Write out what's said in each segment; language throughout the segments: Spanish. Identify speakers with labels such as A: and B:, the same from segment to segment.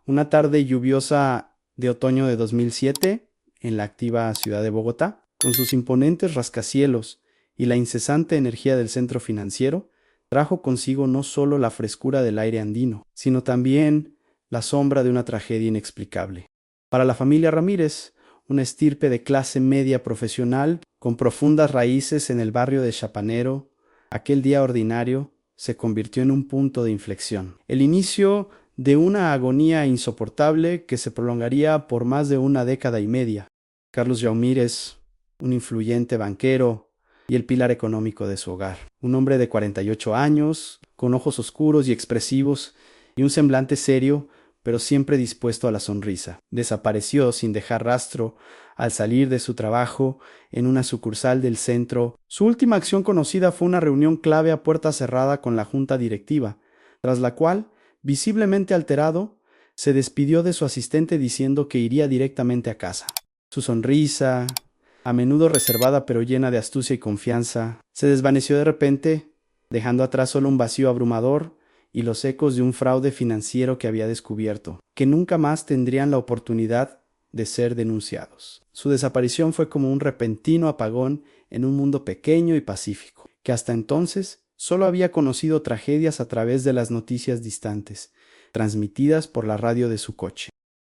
A: Una tarde lluviosa de otoño de 2007, en la activa ciudad de Bogotá, con sus imponentes rascacielos y la incesante energía del centro financiero, trajo consigo no solo la frescura del aire andino, sino también la sombra de una tragedia inexplicable. Para la familia Ramírez, una estirpe de clase media profesional con profundas raíces en el barrio de Chapanero, aquel día ordinario se convirtió en un punto de inflexión. El inicio de una agonía insoportable que se prolongaría por más de una década y media. Carlos Yaumírez, un influyente banquero y el pilar económico de su hogar. Un hombre de 48 años, con ojos oscuros y expresivos y un semblante serio, pero siempre dispuesto a la sonrisa. Desapareció sin dejar rastro al salir de su trabajo en una sucursal del centro. Su última acción conocida fue una reunión clave a puerta cerrada con la junta directiva, tras la cual, visiblemente alterado, se despidió de su asistente diciendo que iría directamente a casa. Su sonrisa, a menudo reservada pero llena de astucia y confianza, se desvaneció de repente, dejando atrás solo un vacío abrumador y los ecos de un fraude financiero que había descubierto, que nunca más tendrían la oportunidad de ser denunciados. Su desaparición fue como un repentino apagón en un mundo pequeño y pacífico, que hasta entonces solo había conocido tragedias a través de las noticias distantes, transmitidas por la radio de su coche.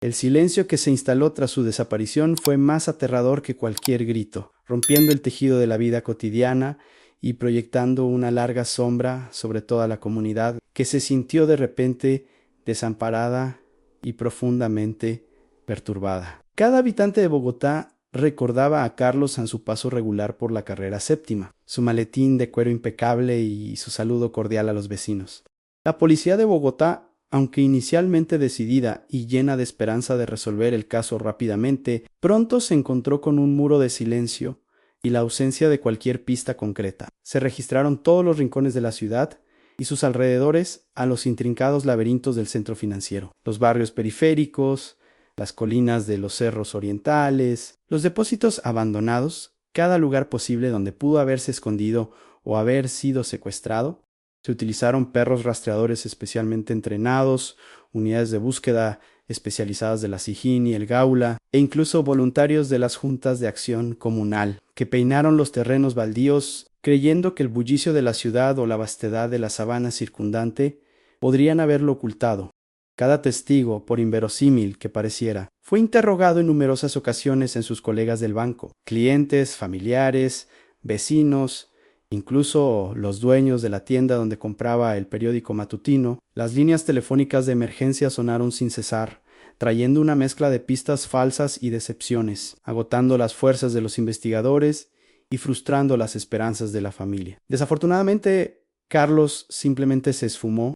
A: El silencio que se instaló tras su desaparición fue más aterrador que cualquier grito, rompiendo el tejido de la vida cotidiana y proyectando una larga sombra sobre toda la comunidad que se sintió de repente desamparada y profundamente perturbada. Cada habitante de Bogotá recordaba a Carlos en su paso regular por la carrera séptima, su maletín de cuero impecable y su saludo cordial a los vecinos. La policía de Bogotá, aunque inicialmente decidida y llena de esperanza de resolver el caso rápidamente, pronto se encontró con un muro de silencio y la ausencia de cualquier pista concreta. Se registraron todos los rincones de la ciudad y sus alrededores a los intrincados laberintos del centro financiero, los barrios periféricos, las colinas de los cerros orientales, los depósitos abandonados, cada lugar posible donde pudo haberse escondido o haber sido secuestrado. Se utilizaron perros rastreadores especialmente entrenados, unidades de búsqueda especializadas de la SIJIN y el Gaula, e incluso voluntarios de las juntas de acción comunal, que peinaron los terrenos baldíos, creyendo que el bullicio de la ciudad o la vastedad de la sabana circundante podrían haberlo ocultado. Cada testigo, por inverosímil que pareciera, fue interrogado en numerosas ocasiones en sus colegas del banco, clientes, familiares, vecinos, incluso los dueños de la tienda donde compraba el periódico matutino. Las líneas telefónicas de emergencia sonaron sin cesar, trayendo una mezcla de pistas falsas y decepciones, agotando las fuerzas de los investigadores y frustrando las esperanzas de la familia. Desafortunadamente, Carlos simplemente se esfumó.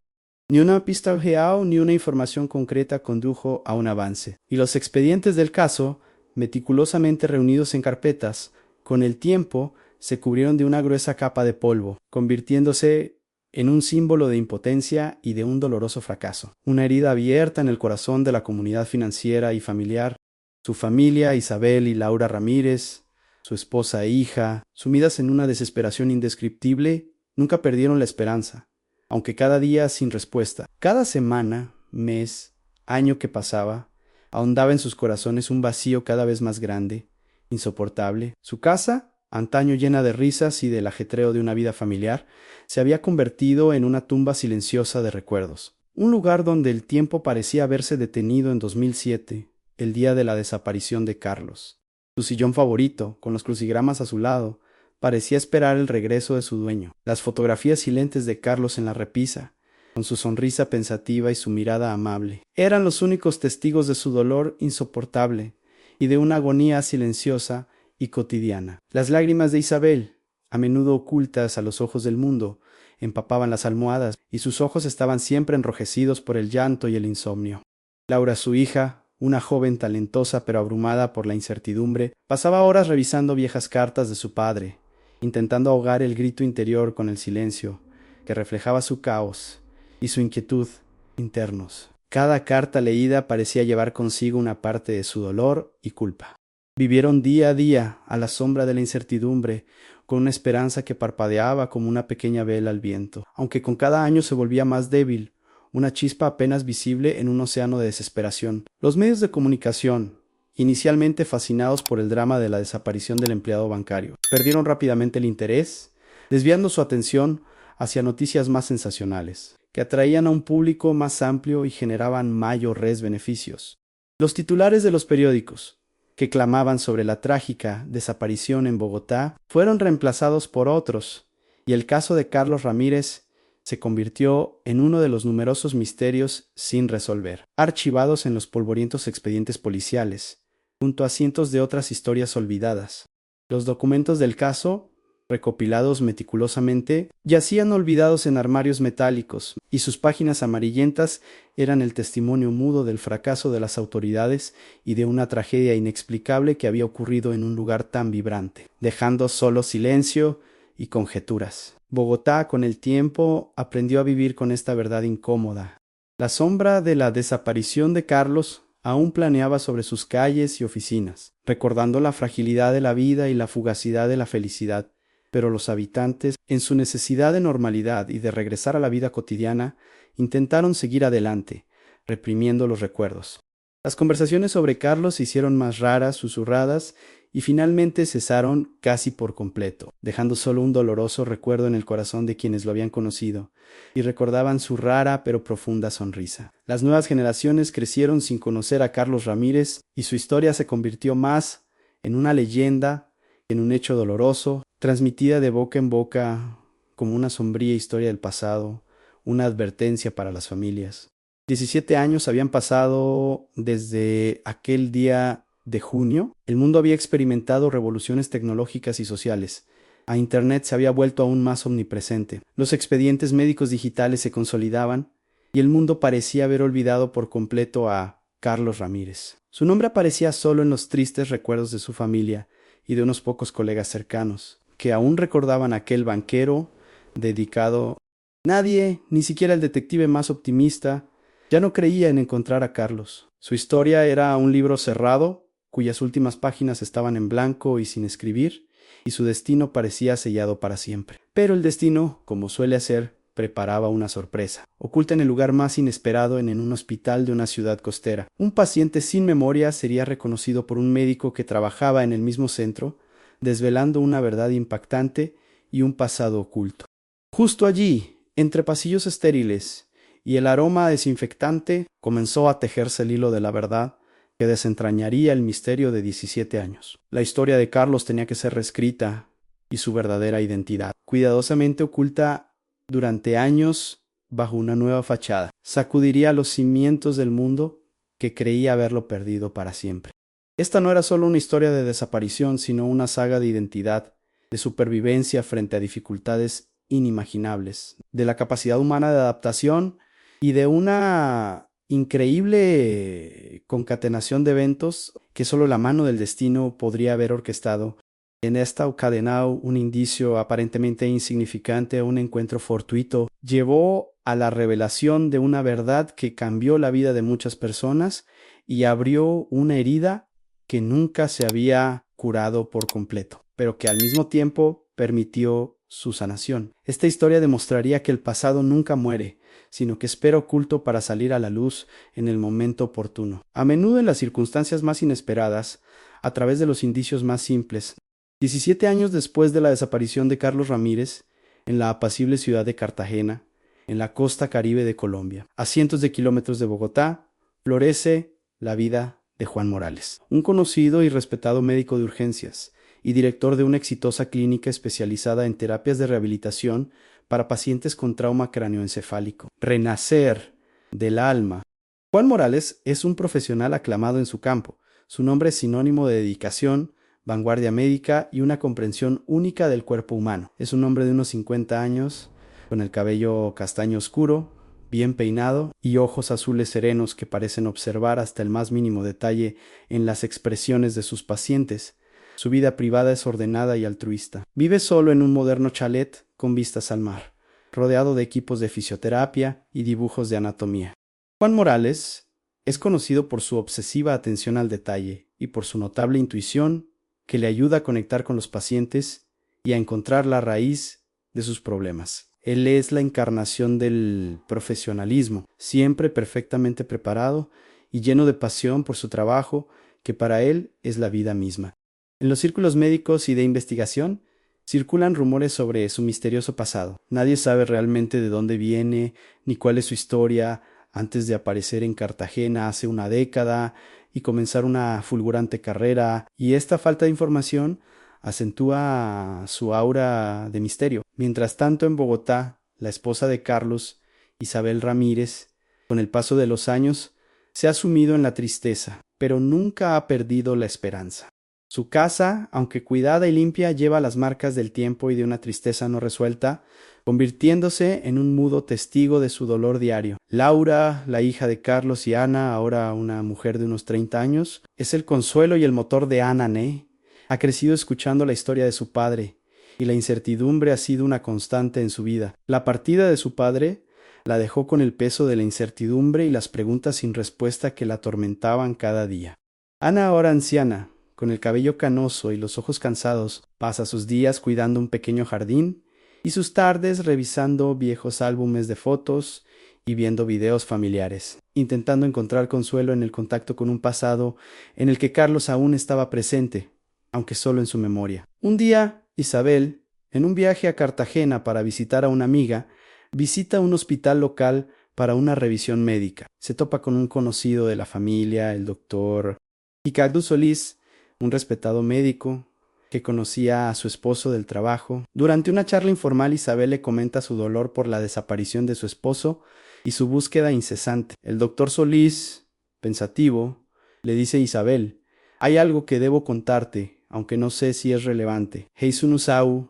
A: Ni una pista real ni una información concreta condujo a un avance, y los expedientes del caso, meticulosamente reunidos en carpetas, con el tiempo se cubrieron de una gruesa capa de polvo, convirtiéndose en un símbolo de impotencia y de un doloroso fracaso. Una herida abierta en el corazón de la comunidad financiera y familiar. Su familia, Isabel y Laura Ramírez, su esposa e hija, sumidas en una desesperación indescriptible, nunca perdieron la esperanza, aunque cada día sin respuesta. Cada semana, mes, año que pasaba, ahondaba en sus corazones un vacío cada vez más grande, insoportable. Su casa, antaño llena de risas y del ajetreo de una vida familiar, se había convertido en una tumba silenciosa de recuerdos. Un lugar donde el tiempo parecía haberse detenido en 2007, el día de la desaparición de Carlos. Su sillón favorito, con los crucigramas a su lado, parecía esperar el regreso de su dueño. Las fotografías silentes de Carlos en la repisa, con su sonrisa pensativa y su mirada amable, eran los únicos testigos de su dolor insoportable y de una agonía silenciosa y cotidiana. Las lágrimas de Isabel, a menudo ocultas a los ojos del mundo, empapaban las almohadas y sus ojos estaban siempre enrojecidos por el llanto y el insomnio. Laura, su hija, una joven talentosa pero abrumada por la incertidumbre, pasaba horas revisando viejas cartas de su padre, intentando ahogar el grito interior con el silencio, que reflejaba su caos y su inquietud internos. Cada carta leída parecía llevar consigo una parte de su dolor y culpa. Vivieron día a día a la sombra de la incertidumbre, con una esperanza que parpadeaba como una pequeña vela al viento, aunque con cada año se volvía más débil, una chispa apenas visible en un océano de desesperación. Los medios de comunicación, inicialmente fascinados por el drama de la desaparición del empleado bancario, perdieron rápidamente el interés, desviando su atención hacia noticias más sensacionales, que atraían a un público más amplio y generaban mayores beneficios. Los titulares de los periódicos, que clamaban sobre la trágica desaparición en Bogotá, fueron reemplazados por otros, y el caso de Carlos Ramírez se convirtió en uno de los numerosos misterios sin resolver, archivados en los polvorientos expedientes policiales, junto a cientos de otras historias olvidadas. Los documentos del caso, recopilados meticulosamente, yacían olvidados en armarios metálicos, y sus páginas amarillentas eran el testimonio mudo del fracaso de las autoridades y de una tragedia inexplicable que había ocurrido en un lugar tan vibrante, dejando solo silencio y conjeturas. Bogotá, con el tiempo, aprendió a vivir con esta verdad incómoda. La sombra de la desaparición de Carlos aún planeaba sobre sus calles y oficinas, recordando la fragilidad de la vida y la fugacidad de la felicidad. Pero los habitantes, en su necesidad de normalidad y de regresar a la vida cotidiana, intentaron seguir adelante, reprimiendo los recuerdos. Las conversaciones sobre Carlos se hicieron más raras, susurradas, y finalmente cesaron casi por completo, dejando solo un doloroso recuerdo en el corazón de quienes lo habían conocido, y recordaban su rara pero profunda sonrisa. Las nuevas generaciones crecieron sin conocer a Carlos Ramírez, y su historia se convirtió más en una leyenda que en un hecho doloroso, transmitida de boca en boca como una sombría historia del pasado, una advertencia para las familias. 17 años habían pasado desde aquel día de junio. El mundo había experimentado revoluciones tecnológicas y sociales. A Internet se había vuelto aún más omnipresente. Los expedientes médicos digitales se consolidaban y el mundo parecía haber olvidado por completo a Carlos Ramírez. Su nombre aparecía solo en los tristes recuerdos de su familia y de unos pocos colegas cercanos, que aún recordaban a aquel banquero dedicado. Nadie, ni siquiera el detective más optimista, ya no creía en encontrar a Carlos. Su historia era un libro cerrado, cuyas últimas páginas estaban en blanco y sin escribir, y su destino parecía sellado para siempre. Pero el destino, como suele hacer, preparaba una sorpresa, oculta en el lugar más inesperado en un hospital de una ciudad costera. Un paciente sin memoria sería reconocido por un médico que trabajaba en el mismo centro, desvelando una verdad impactante y un pasado oculto. Justo allí, entre pasillos estériles y el aroma desinfectante, comenzó a tejerse el hilo de la verdad que desentrañaría el misterio de 17 años. La historia de Carlos tenía que ser reescrita y su verdadera identidad, cuidadosamente oculta durante años bajo una nueva fachada, sacudiría los cimientos del mundo que creía haberlo perdido para siempre. Esta no era solo una historia de desaparición, sino una saga de identidad, de supervivencia frente a dificultades inimaginables, de la capacidad humana de adaptación y de una increíble concatenación de eventos que solo la mano del destino podría haber orquestado. En esta encadenado un indicio aparentemente insignificante a un encuentro fortuito llevó a la revelación de una verdad que cambió la vida de muchas personas y abrió una herida que nunca se había curado por completo, pero que al mismo tiempo permitió su sanación. Esta historia demostraría que el pasado nunca muere, sino que espera oculto para salir a la luz en el momento oportuno. A menudo en las circunstancias más inesperadas, a través de los indicios más simples. 17 años después de la desaparición de Carlos Ramírez, en la apacible ciudad de Cartagena, en la costa caribe de Colombia, a cientos de kilómetros de Bogotá, florece la vida de Juan Morales, un conocido y respetado médico de urgencias y director de una exitosa clínica especializada en terapias de rehabilitación para pacientes con trauma cráneoencefálico. Renacer del alma. Juan Morales es un profesional aclamado en su campo. Su nombre es sinónimo de dedicación, vanguardia médica y una comprensión única del cuerpo humano. Es un hombre de unos 50 años, con el cabello castaño oscuro, bien peinado y ojos azules serenos que parecen observar hasta el más mínimo detalle en las expresiones de sus pacientes. Su vida privada es ordenada y altruista. Vive solo en un moderno chalet con vistas al mar, rodeado de equipos de fisioterapia y dibujos de anatomía. Juan Morales es conocido por su obsesiva atención al detalle y por su notable intuición que le ayuda a conectar con los pacientes y a encontrar la raíz de sus problemas. Él es la encarnación del profesionalismo, siempre perfectamente preparado y lleno de pasión por su trabajo, que para él es la vida misma. En los círculos médicos y de investigación circulan rumores sobre su misterioso pasado. Nadie sabe realmente de dónde viene ni cuál es su historia antes de aparecer en Cartagena hace una década y comenzar una fulgurante carrera, y esta falta de información acentúa su aura de misterio. Mientras tanto, en Bogotá, la esposa de Carlos, Isabel Ramírez, con el paso de los años, se ha sumido en la tristeza, pero nunca ha perdido la esperanza. Su casa, aunque cuidada y limpia, lleva las marcas del tiempo y de una tristeza no resuelta, convirtiéndose en un mudo testigo de su dolor diario. Laura, la hija de Carlos y Ana, ahora una mujer de unos 30 años, es el consuelo y el motor de Ana Né. Ha crecido escuchando la historia de su padre, y la incertidumbre ha sido una constante en su vida. La partida de su padre la dejó con el peso de la incertidumbre y las preguntas sin respuesta que la atormentaban cada día. Ana, ahora anciana, con el cabello canoso y los ojos cansados, pasa sus días cuidando un pequeño jardín y sus tardes revisando viejos álbumes de fotos y viendo videos familiares, intentando encontrar consuelo en el contacto con un pasado en el que Carlos aún estaba presente, aunque solo en su memoria. Un día, Isabel, en un viaje a Cartagena para visitar a una amiga, visita un hospital local para una revisión médica. Se topa con un conocido de la familia, el doctor Ricardo Solís, un respetado médico que conocía a su esposo del trabajo. Durante una charla informal, Isabel le comenta su dolor por la desaparición de su esposo y su búsqueda incesante. El doctor Solís, pensativo, le dice a Isabel: «Hay algo que debo contarte, aunque no sé si es relevante. Heisun Usau,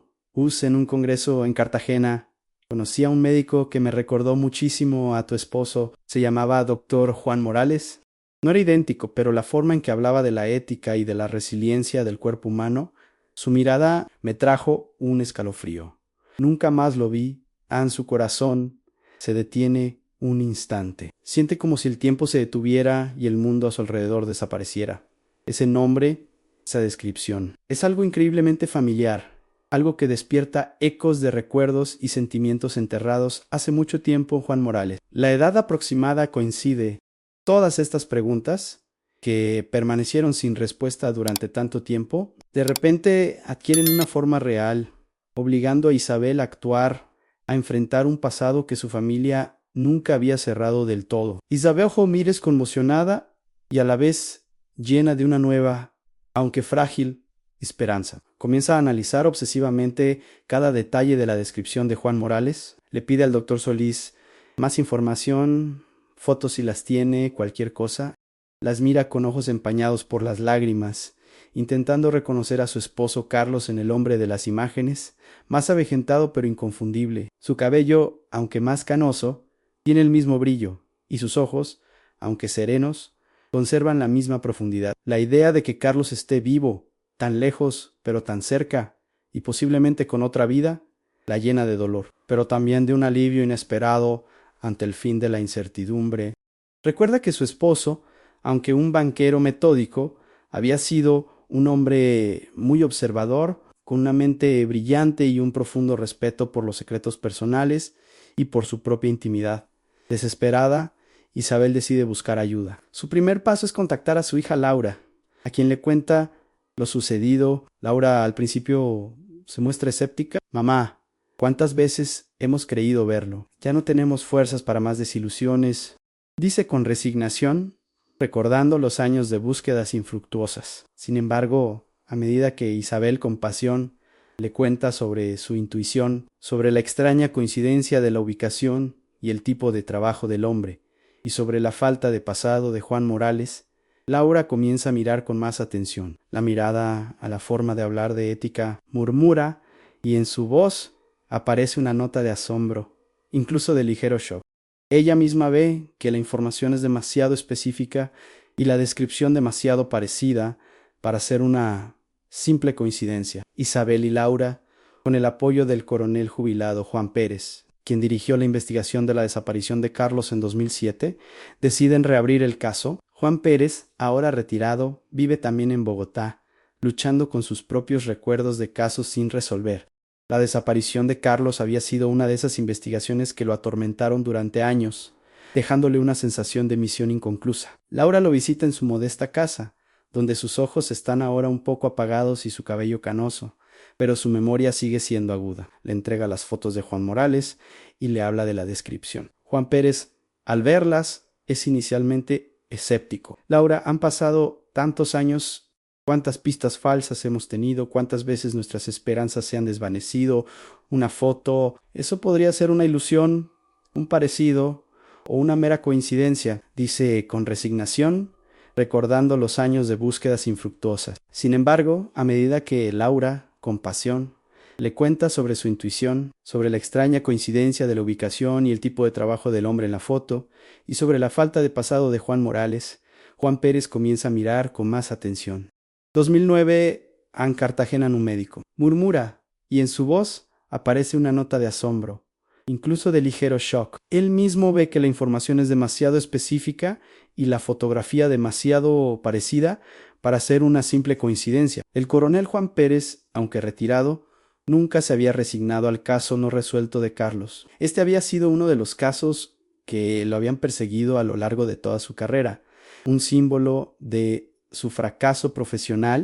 A: en un congreso en Cartagena, conocí a un médico que me recordó muchísimo a tu esposo. Se llamaba doctor Juan Morales». No era idéntico, pero la forma en que hablaba de la ética y de la resiliencia del cuerpo humano, su mirada me trajo un escalofrío. Nunca más lo vi. En su corazón se detiene un instante. Siente como si el tiempo se detuviera y el mundo a su alrededor desapareciera. Ese nombre, esa descripción, es algo increíblemente familiar, algo que despierta ecos de recuerdos y sentimientos enterrados hace mucho tiempo en Juan Morales. La edad aproximada coincide. Todas estas preguntas, que permanecieron sin respuesta durante tanto tiempo, de repente adquieren una forma real, obligando a Isabel a actuar, a enfrentar un pasado que su familia nunca había cerrado del todo. Isabel Ramírez, conmocionada y a la vez llena de una nueva, aunque frágil, esperanza. Comienza a analizar obsesivamente cada detalle de la descripción de Juan Morales. Le pide al doctor Solís más información, fotos si las tiene, cualquier cosa. Las mira con ojos empañados por las lágrimas, intentando reconocer a su esposo Carlos en el hombre de las imágenes, más avejentado pero inconfundible. Su cabello, aunque más canoso, tiene el mismo brillo, y sus ojos, aunque serenos, conservan la misma profundidad. La idea de que Carlos esté vivo, tan lejos pero tan cerca, y posiblemente con otra vida, la llena de dolor, pero también de un alivio inesperado ante el fin de la incertidumbre. Recuerda que su esposo, aunque un banquero metódico, había sido un hombre muy observador, con una mente brillante y un profundo respeto por los secretos personales y por su propia intimidad. Desesperada, Isabel decide buscar ayuda. Su primer paso es contactar a su hija Laura, a quien le cuenta lo sucedido. Laura al principio se muestra escéptica. «Mamá, ¿cuántas veces hemos creído verlo? Ya no tenemos fuerzas para más desilusiones», dice con resignación, recordando los años de búsquedas infructuosas. Sin embargo, a medida que Isabel, con pasión, le cuenta sobre su intuición, sobre la extraña coincidencia de la ubicación y el tipo de trabajo del hombre, y sobre la falta de pasado de Juan Morales, Laura comienza a mirar con más atención. La mirada, a la forma de hablar de ética, murmura, y en su voz aparece una nota de asombro, incluso de ligero shock. Ella misma ve que la información es demasiado específica y la descripción demasiado parecida para ser una simple coincidencia. Isabel y Laura, con el apoyo del coronel jubilado Juan Pérez, quien dirigió la investigación de la desaparición de Carlos en 2007, deciden reabrir el caso. Juan Pérez, ahora retirado, vive también en Bogotá, luchando con sus propios recuerdos de casos sin resolver. La desaparición de Carlos había sido una de esas investigaciones que lo atormentaron durante años, dejándole una sensación de misión inconclusa. Laura lo visita en su modesta casa, donde sus ojos están ahora un poco apagados y su cabello canoso, pero su memoria sigue siendo aguda. Le entrega las fotos de Juan Morales y le habla de la descripción. Juan Pérez, al verlas, es inicialmente escéptico. Laura, han pasado tantos años. ¿Cuántas pistas falsas hemos tenido? ¿Cuántas veces nuestras esperanzas se han desvanecido? Una foto. Eso podría ser una ilusión, un parecido o una mera coincidencia, dice con resignación, recordando los años de búsquedas infructuosas. Sin embargo, a medida que Laura, con pasión, le cuenta sobre su intuición, sobre la extraña coincidencia de la ubicación y el tipo de trabajo del hombre en la foto, y sobre la falta de pasado de Juan Morales, Juan Pérez comienza a mirar con más atención. 2009, en Cartagena Numérico. Murmura, y en su voz aparece una nota de asombro, incluso de ligero shock. Él mismo ve que la información es demasiado específica y la fotografía demasiado parecida para ser una simple coincidencia. El coronel Juan Pérez, aunque retirado, nunca se había resignado al caso no resuelto de Carlos. Este había sido uno de los casos que lo habían perseguido a lo largo de toda su carrera, un símbolo de su fracaso profesional.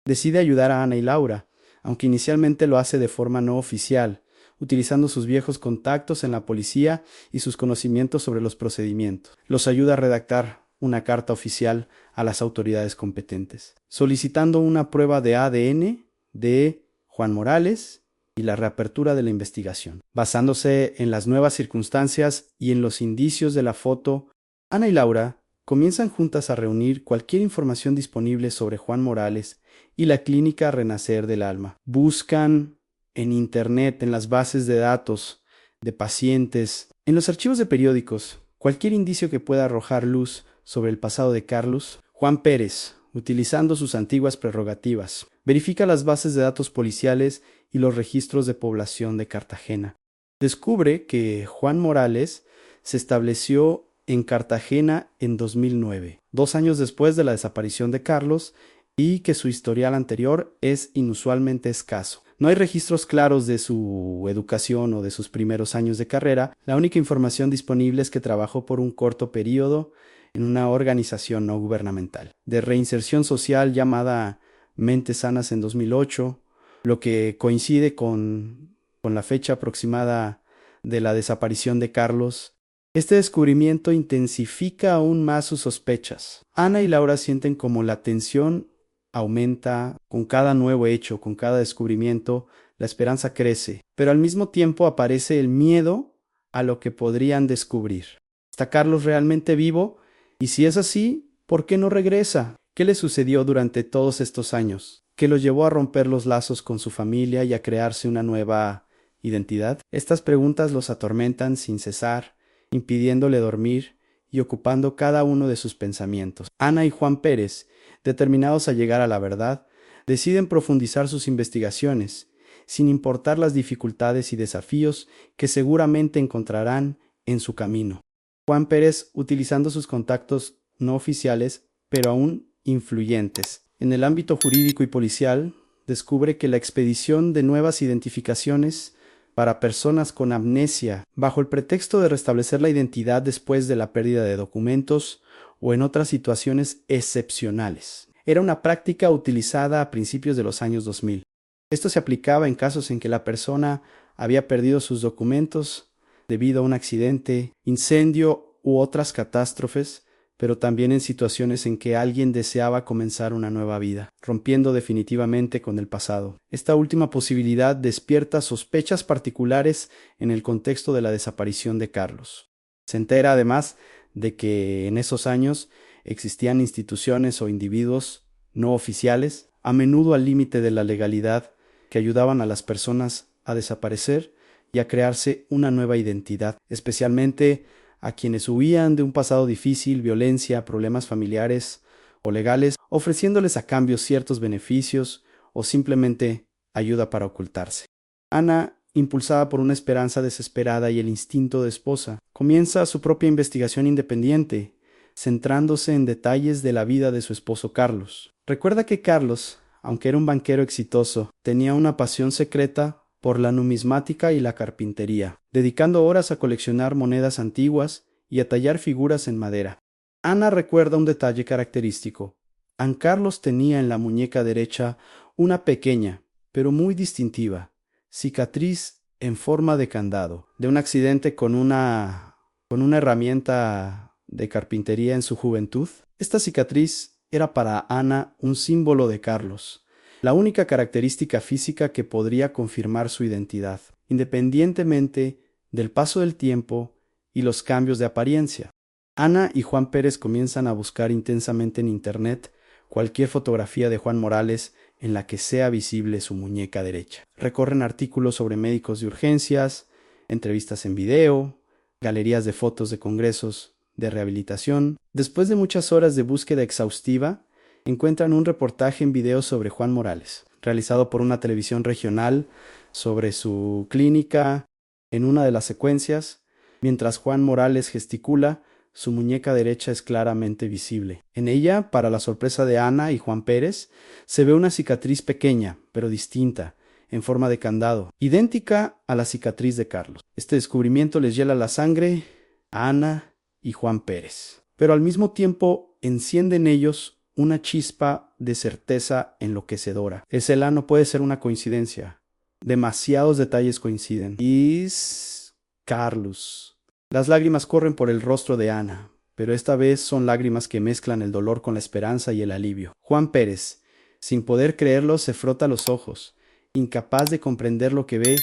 A: Decide ayudar a Ana y Laura, aunque inicialmente lo hace de forma no oficial, utilizando sus viejos contactos en la policía y sus conocimientos sobre los procedimientos. Los ayuda a redactar una carta oficial a las autoridades competentes, solicitando una prueba de ADN de Juan Morales y la reapertura de la investigación. Basándose en las nuevas circunstancias y en los indicios de la foto, Ana y Laura comienzan juntas a reunir cualquier información disponible sobre Juan Morales y la clínica Renacer del Alma. Buscan en Internet, en las bases de datos de pacientes, en los archivos de periódicos, cualquier indicio que pueda arrojar luz sobre el pasado de Carlos. Juan Pérez, utilizando sus antiguas prerrogativas, verifica las bases de datos policiales y los registros de población de Cartagena. Descubre que Juan Morales se estableció en Cartagena en 2009, 2 años después de la desaparición de Carlos, y que su historial anterior es inusualmente escaso. No hay registros claros de su educación o de sus primeros años de carrera. La única información disponible es que trabajó por un corto periodo en una organización no gubernamental de reinserción social llamada Mentes Sanas en 2008, lo que coincide con la fecha aproximada de la desaparición de Carlos. Este descubrimiento intensifica aún más sus sospechas. Ana y Laura sienten como la tensión aumenta con cada nuevo hecho, con cada descubrimiento, la esperanza crece, pero al mismo tiempo aparece el miedo a lo que podrían descubrir. ¿Está Carlos realmente vivo? Y si es así, ¿por qué no regresa? ¿Qué le sucedió durante todos estos años? ¿Qué lo llevó a romper los lazos con su familia y a crearse una nueva identidad? Estas preguntas los atormentan sin cesar, impidiéndole dormir y ocupando cada uno de sus pensamientos. Ana y Juan Pérez, determinados a llegar a la verdad, deciden profundizar sus investigaciones, sin importar las dificultades y desafíos que seguramente encontrarán en su camino. Juan Pérez, utilizando sus contactos no oficiales, pero aún influyentes, en el ámbito jurídico y policial, descubre que la expedición de nuevas identificaciones para personas con amnesia, bajo el pretexto de restablecer la identidad después de la pérdida de documentos o en otras situaciones excepcionales, era una práctica utilizada a principios de los años 2000. Esto se aplicaba en casos en que la persona había perdido sus documentos debido a un accidente, incendio u otras catástrofes, pero también en situaciones en que alguien deseaba comenzar una nueva vida, rompiendo definitivamente con el pasado. Esta última posibilidad despierta sospechas particulares en el contexto de la desaparición de Carlos. Se entera además de que en esos años existían instituciones o individuos no oficiales, a menudo al límite de la legalidad, que ayudaban a las personas a desaparecer y a crearse una nueva identidad, especialmente a quienes huían de un pasado difícil, violencia, problemas familiares o legales, ofreciéndoles a cambio ciertos beneficios o simplemente ayuda para ocultarse. Ana, impulsada por una esperanza desesperada y el instinto de esposa, comienza su propia investigación independiente, centrándose en detalles de la vida de su esposo Carlos. Recuerda que Carlos, aunque era un banquero exitoso, tenía una pasión secreta por la numismática y la carpintería, dedicando horas a coleccionar monedas antiguas y a tallar figuras en madera. Ana recuerda un detalle característico. Juan Carlos tenía en la muñeca derecha una pequeña, pero muy distintiva, cicatriz en forma de candado, de un accidente con una herramienta de carpintería en su juventud. Esta cicatriz era para Ana un símbolo de Carlos, la única característica física que podría confirmar su identidad, independientemente del paso del tiempo y los cambios de apariencia. Ana y Juan Pérez comienzan a buscar intensamente en Internet cualquier fotografía de Juan Morales en la que sea visible su muñeca derecha. Recorren artículos sobre médicos de urgencias, entrevistas en video, galerías de fotos de congresos de rehabilitación. Después de muchas horas de búsqueda exhaustiva, encuentran un reportaje en video sobre Juan Morales, realizado por una televisión regional sobre su clínica. En una de las secuencias, mientras Juan Morales gesticula, su muñeca derecha es claramente visible. En ella, para la sorpresa de Ana y Juan Pérez, se ve una cicatriz pequeña, pero distinta, en forma de candado, idéntica a la cicatriz de Carlos. Este descubrimiento les hiela la sangre a Ana y Juan Pérez, pero al mismo tiempo enciende en ellos una chispa de certeza enloquecedora. El celá no puede ser una coincidencia. Demasiados detalles coinciden. Es Carlos. Las lágrimas corren por el rostro de Ana, pero esta vez son lágrimas que mezclan el dolor con la esperanza y el alivio. Juan Pérez, sin poder creerlo, se frota los ojos, incapaz de comprender lo que ve,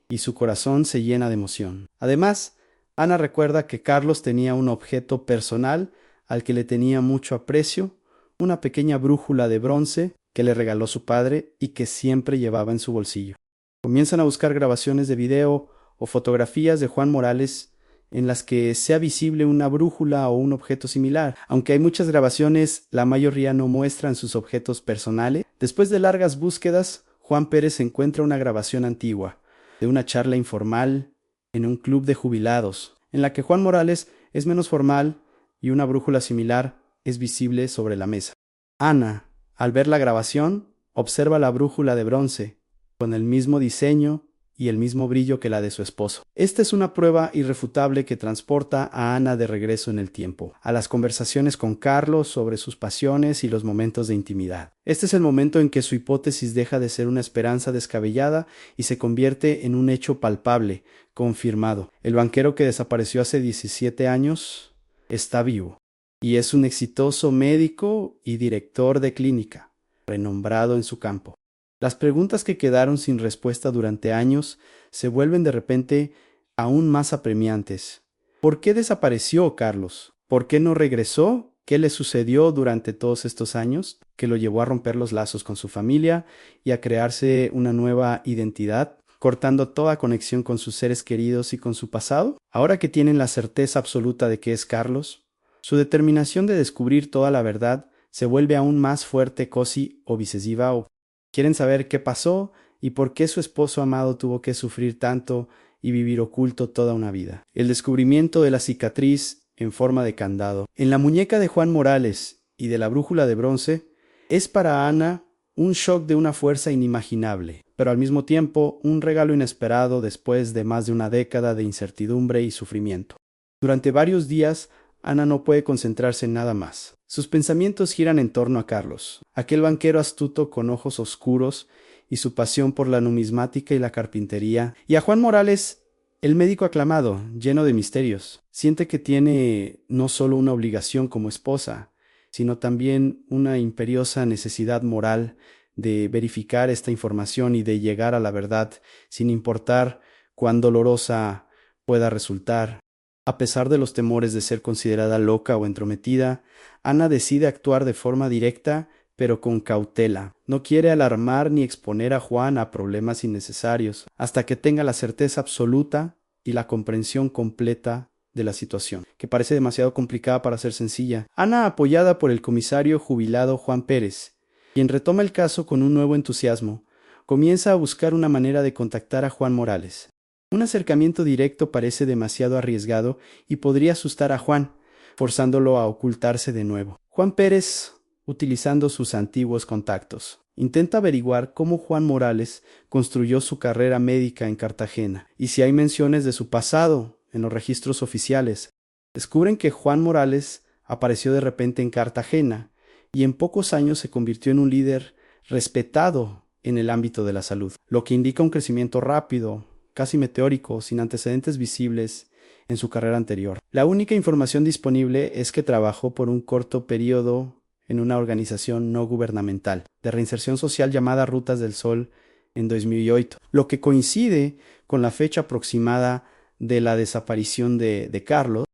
A: y su corazón se llena de emoción. Además, Ana recuerda que Carlos tenía un objeto personal al que le tenía mucho aprecio, una pequeña brújula de bronce que le regaló su padre y que siempre llevaba en su bolsillo. Comienzan a buscar grabaciones de video o fotografías de Juan Morales en las que sea visible una brújula o un objeto similar. Aunque hay muchas grabaciones, la mayoría no muestran sus objetos personales. Después de largas búsquedas, Juan Pérez encuentra una grabación antigua de una charla informal en un club de jubilados, en la que Juan Morales es menos formal y una brújula similar es visible sobre la mesa. Ana, al ver la grabación, observa la brújula de bronce, con el mismo diseño y el mismo brillo que la de su esposo. Esta es una prueba irrefutable que transporta a Ana de regreso en el tiempo, a las conversaciones con Carlos sobre sus pasiones y los momentos de intimidad. Este es el momento en que su hipótesis deja de ser una esperanza descabellada y se convierte en un hecho palpable, confirmado. El banquero que desapareció hace 17 años está vivo y es un exitoso médico y director de clínica, renombrado en su campo. Las preguntas que quedaron sin respuesta durante años se vuelven de repente aún más apremiantes. ¿Por qué desapareció Carlos? ¿Por qué no regresó? ¿Qué le sucedió durante todos estos años que lo llevó a romper los lazos con su familia y a crearse una nueva identidad, cortando toda conexión con sus seres queridos y con su pasado? Ahora que tienen la certeza absoluta de que es Carlos, su determinación de descubrir toda la verdad se vuelve aún más fuerte, casi obsesiva. Quieren saber qué pasó y por qué su esposo amado tuvo que sufrir tanto y vivir oculto toda una vida. El descubrimiento de la cicatriz en forma de candado en la muñeca de Juan Morales y de la brújula de bronce es para Ana un shock de una fuerza inimaginable, pero al mismo tiempo un regalo inesperado después de más de una década de incertidumbre y sufrimiento. Durante varios días, Ana no puede concentrarse en nada más. Sus pensamientos giran en torno a Carlos, aquel banquero astuto con ojos oscuros y su pasión por la numismática y la carpintería, y a Juan Morales, el médico aclamado, lleno de misterios. Siente que tiene no solo una obligación como esposa, sino también una imperiosa necesidad moral de verificar esta información y de llegar a la verdad, sin importar cuán dolorosa pueda resultar. A pesar de los temores de ser considerada loca o entrometida, Ana decide actuar de forma directa, pero con cautela. No quiere alarmar ni exponer a Juan a problemas innecesarios, hasta que tenga la certeza absoluta y la comprensión completa de la situación, que parece demasiado complicada para ser sencilla. Ana, apoyada por el comisario jubilado Juan Pérez, quien retoma el caso con un nuevo entusiasmo, comienza a buscar una manera de contactar a Juan Morales. Un acercamiento directo parece demasiado arriesgado y podría asustar a Juan, forzándolo a ocultarse de nuevo. Juan Pérez, utilizando sus antiguos contactos, Intenta averiguar cómo Juan Morales construyó su carrera médica en Cartagena y si hay menciones de su pasado en los registros oficiales. Descubren que Juan Morales apareció de repente en Cartagena y en pocos años se convirtió en un líder respetado en el ámbito de la salud, lo que indica un crecimiento rápido, casi meteórico, sin antecedentes visibles en su carrera anterior. La única información disponible es que trabajó por un corto periodo en una organización no gubernamental de reinserción social llamada Rutas del Sol en 2008, lo que coincide con la fecha aproximada de la desaparición de Carlos.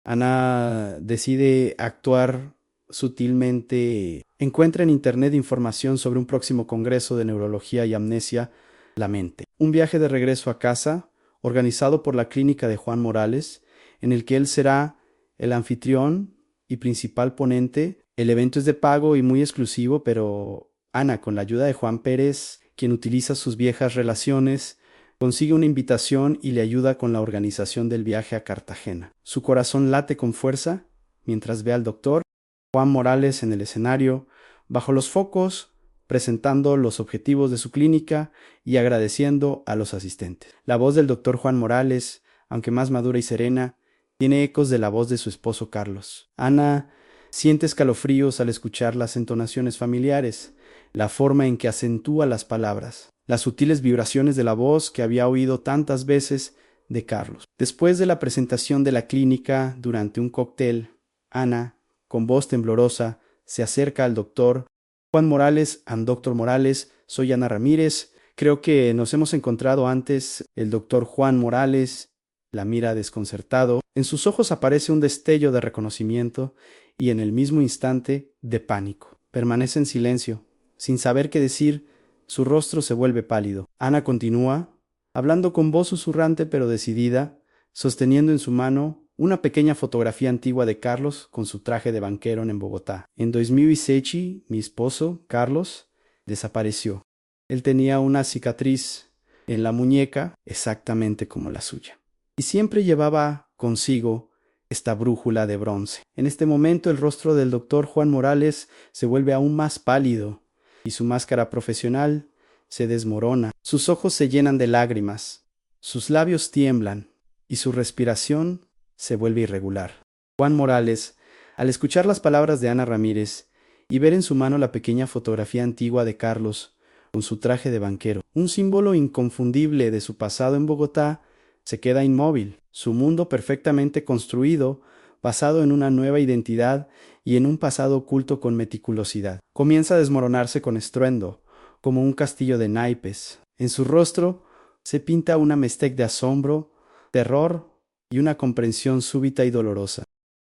A: Ana decide actuar sutilmente. Encuentra en internet información sobre un próximo congreso de neurología y amnesia, la mente. Un viaje de regreso a casa, organizado por la clínica de Juan Morales, en el que él será el anfitrión y principal ponente. El evento es de pago y muy exclusivo, pero Ana, con la ayuda de Juan Pérez, quien utiliza sus viejas relaciones, consigue una invitación y le ayuda con la organización del viaje a Cartagena. Su corazón late con fuerza mientras ve al doctor Juan Morales en el escenario, bajo los focos, presentando los objetivos de su clínica y agradeciendo a los asistentes. La voz del doctor Juan Morales, aunque más madura y serena, tiene ecos de la voz de su esposo Carlos. Ana siente escalofríos al escuchar las entonaciones familiares, la forma en que acentúa las palabras, las sutiles vibraciones de la voz que había oído tantas veces de Carlos. Después de la presentación de la clínica, durante un cóctel, Ana, con voz temblorosa, se acerca al doctor Juan Morales. Doctor Morales, soy Ana Ramírez. Creo que nos hemos encontrado antes. El doctor Juan Morales la mira desconcertado. En sus ojos aparece un destello de reconocimiento y en el mismo instante de pánico. Permanece en silencio, sin saber qué decir. Su rostro se vuelve pálido. Ana continúa, hablando con voz susurrante pero decidida, sosteniendo en su mano una pequeña fotografía antigua de Carlos con su traje de banquero en Bogotá. En 2016, mi esposo, Carlos, desapareció. Él tenía una cicatriz en la muñeca exactamente como la suya. Y siempre llevaba consigo esta brújula de bronce. En este momento el rostro del doctor Juan Morales se vuelve aún más pálido y su máscara profesional se desmorona. Sus ojos se llenan de lágrimas, sus labios tiemblan y su respiración se vuelve irregular. Juan Morales, al escuchar las palabras de Ana Ramírez y ver en su mano la pequeña fotografía antigua de Carlos con su traje de banquero, un símbolo inconfundible de su pasado en Bogotá, se queda inmóvil. Su mundo perfectamente construido, basado en una nueva identidad y en un pasado oculto con meticulosidad, comienza a desmoronarse con estruendo, como un castillo de naipes. En su rostro se pinta una mezcla de asombro, terror y una comprensión súbita y dolorosa.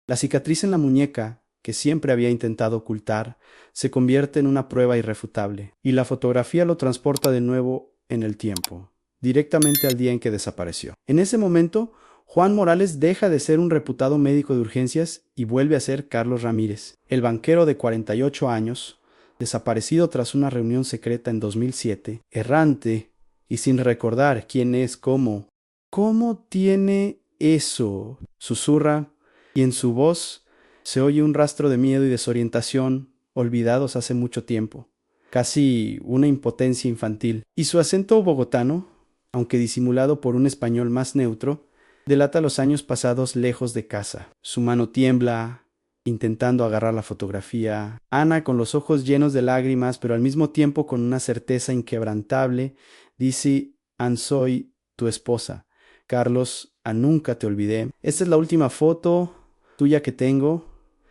A: La cicatriz en la muñeca, que siempre había intentado ocultar, se convierte en una prueba irrefutable, y la fotografía lo transporta de nuevo en el tiempo, directamente al día en que desapareció. En ese momento, Juan Morales deja de ser un reputado médico de urgencias y vuelve a ser Carlos Ramírez, el banquero de 48 años, desaparecido tras una reunión secreta en 2007, errante y sin recordar quién es, cómo tiene eso, susurra, y en su voz se oye un rastro de miedo y desorientación, olvidados hace mucho tiempo, casi una impotencia infantil. Y su acento bogotano, aunque disimulado por un español más neutro, delata los años pasados lejos de casa. Su mano tiembla, intentando agarrar la fotografía. Ana, con los ojos llenos de lágrimas, pero al mismo tiempo con una certeza inquebrantable, dice: soy tu esposa. Carlos, nunca te olvidé. Esta es la última foto tuya que tengo.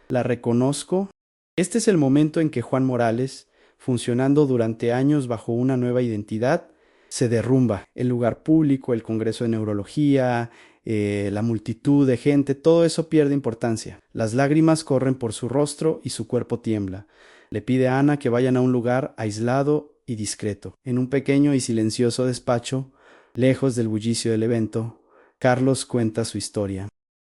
A: La reconozco. Este es el momento en que Juan Morales, funcionando durante años bajo una nueva identidad, se derrumba. El lugar público, el Congreso de Neurología, la multitud de gente, todo eso pierde importancia. Las lágrimas corren por su rostro y su cuerpo tiembla. Le pide a Ana que vayan a un lugar aislado y discreto. En un pequeño y silencioso despacho, lejos del bullicio del evento, Carlos cuenta su historia.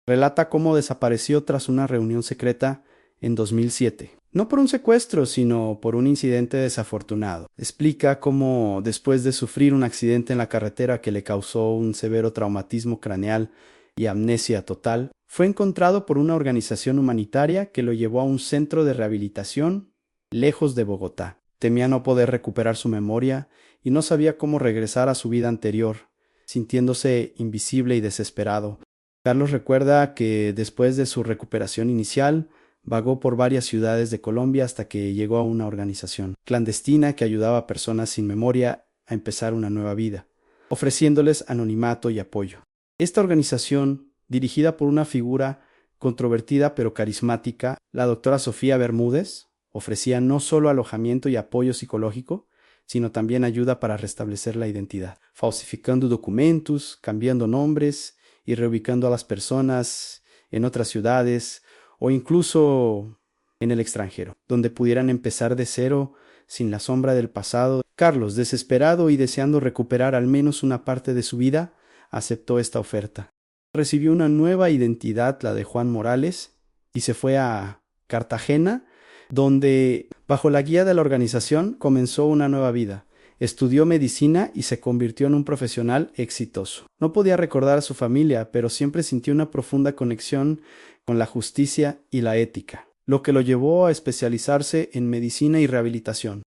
A: Relata cómo desapareció tras una reunión secreta en 2007. No por un secuestro, sino por un incidente desafortunado. Explica cómo, después de sufrir un accidente en la carretera que le causó un severo traumatismo craneal y amnesia total, fue encontrado por una organización humanitaria que lo llevó a un centro de rehabilitación lejos de Bogotá. Temía no poder recuperar su memoria y no sabía cómo regresar a su vida anterior, sintiéndose invisible y desesperado. Carlos recuerda que después de su recuperación inicial, vagó por varias ciudades de Colombia hasta que llegó a una organización clandestina que ayudaba a personas sin memoria a empezar una nueva vida, ofreciéndoles anonimato y apoyo. Esta organización, dirigida por una figura controvertida pero carismática, la doctora Sofía Bermúdez, ofrecía no solo alojamiento y apoyo psicológico, sino también ayuda para restablecer la identidad, falsificando documentos, cambiando nombres y reubicando a las personas en otras ciudades o incluso en el extranjero, donde pudieran empezar de cero sin la sombra del pasado. Carlos, desesperado y deseando recuperar al menos una parte de su vida, aceptó esta oferta. Recibió una nueva identidad, la de Juan Morales, y se fue a Cartagena, donde, bajo la guía de la organización, comenzó una nueva vida. Estudió medicina y se convirtió en un profesional exitoso. No podía recordar a su familia, pero siempre sintió una profunda conexión con la justicia y la ética, lo que lo llevó a especializarse en medicina y rehabilitación.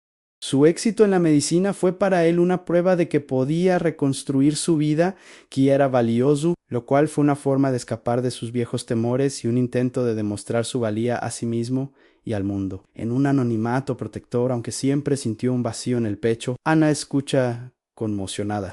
A: Su éxito en la medicina fue para él una prueba de que podía reconstruir su vida, que era valioso, lo cual fue una forma de escapar de sus viejos temores y un intento de demostrar su valía a sí mismo y al mundo. En un anonimato protector, aunque siempre sintió un vacío en el pecho, Ana escucha conmocionada.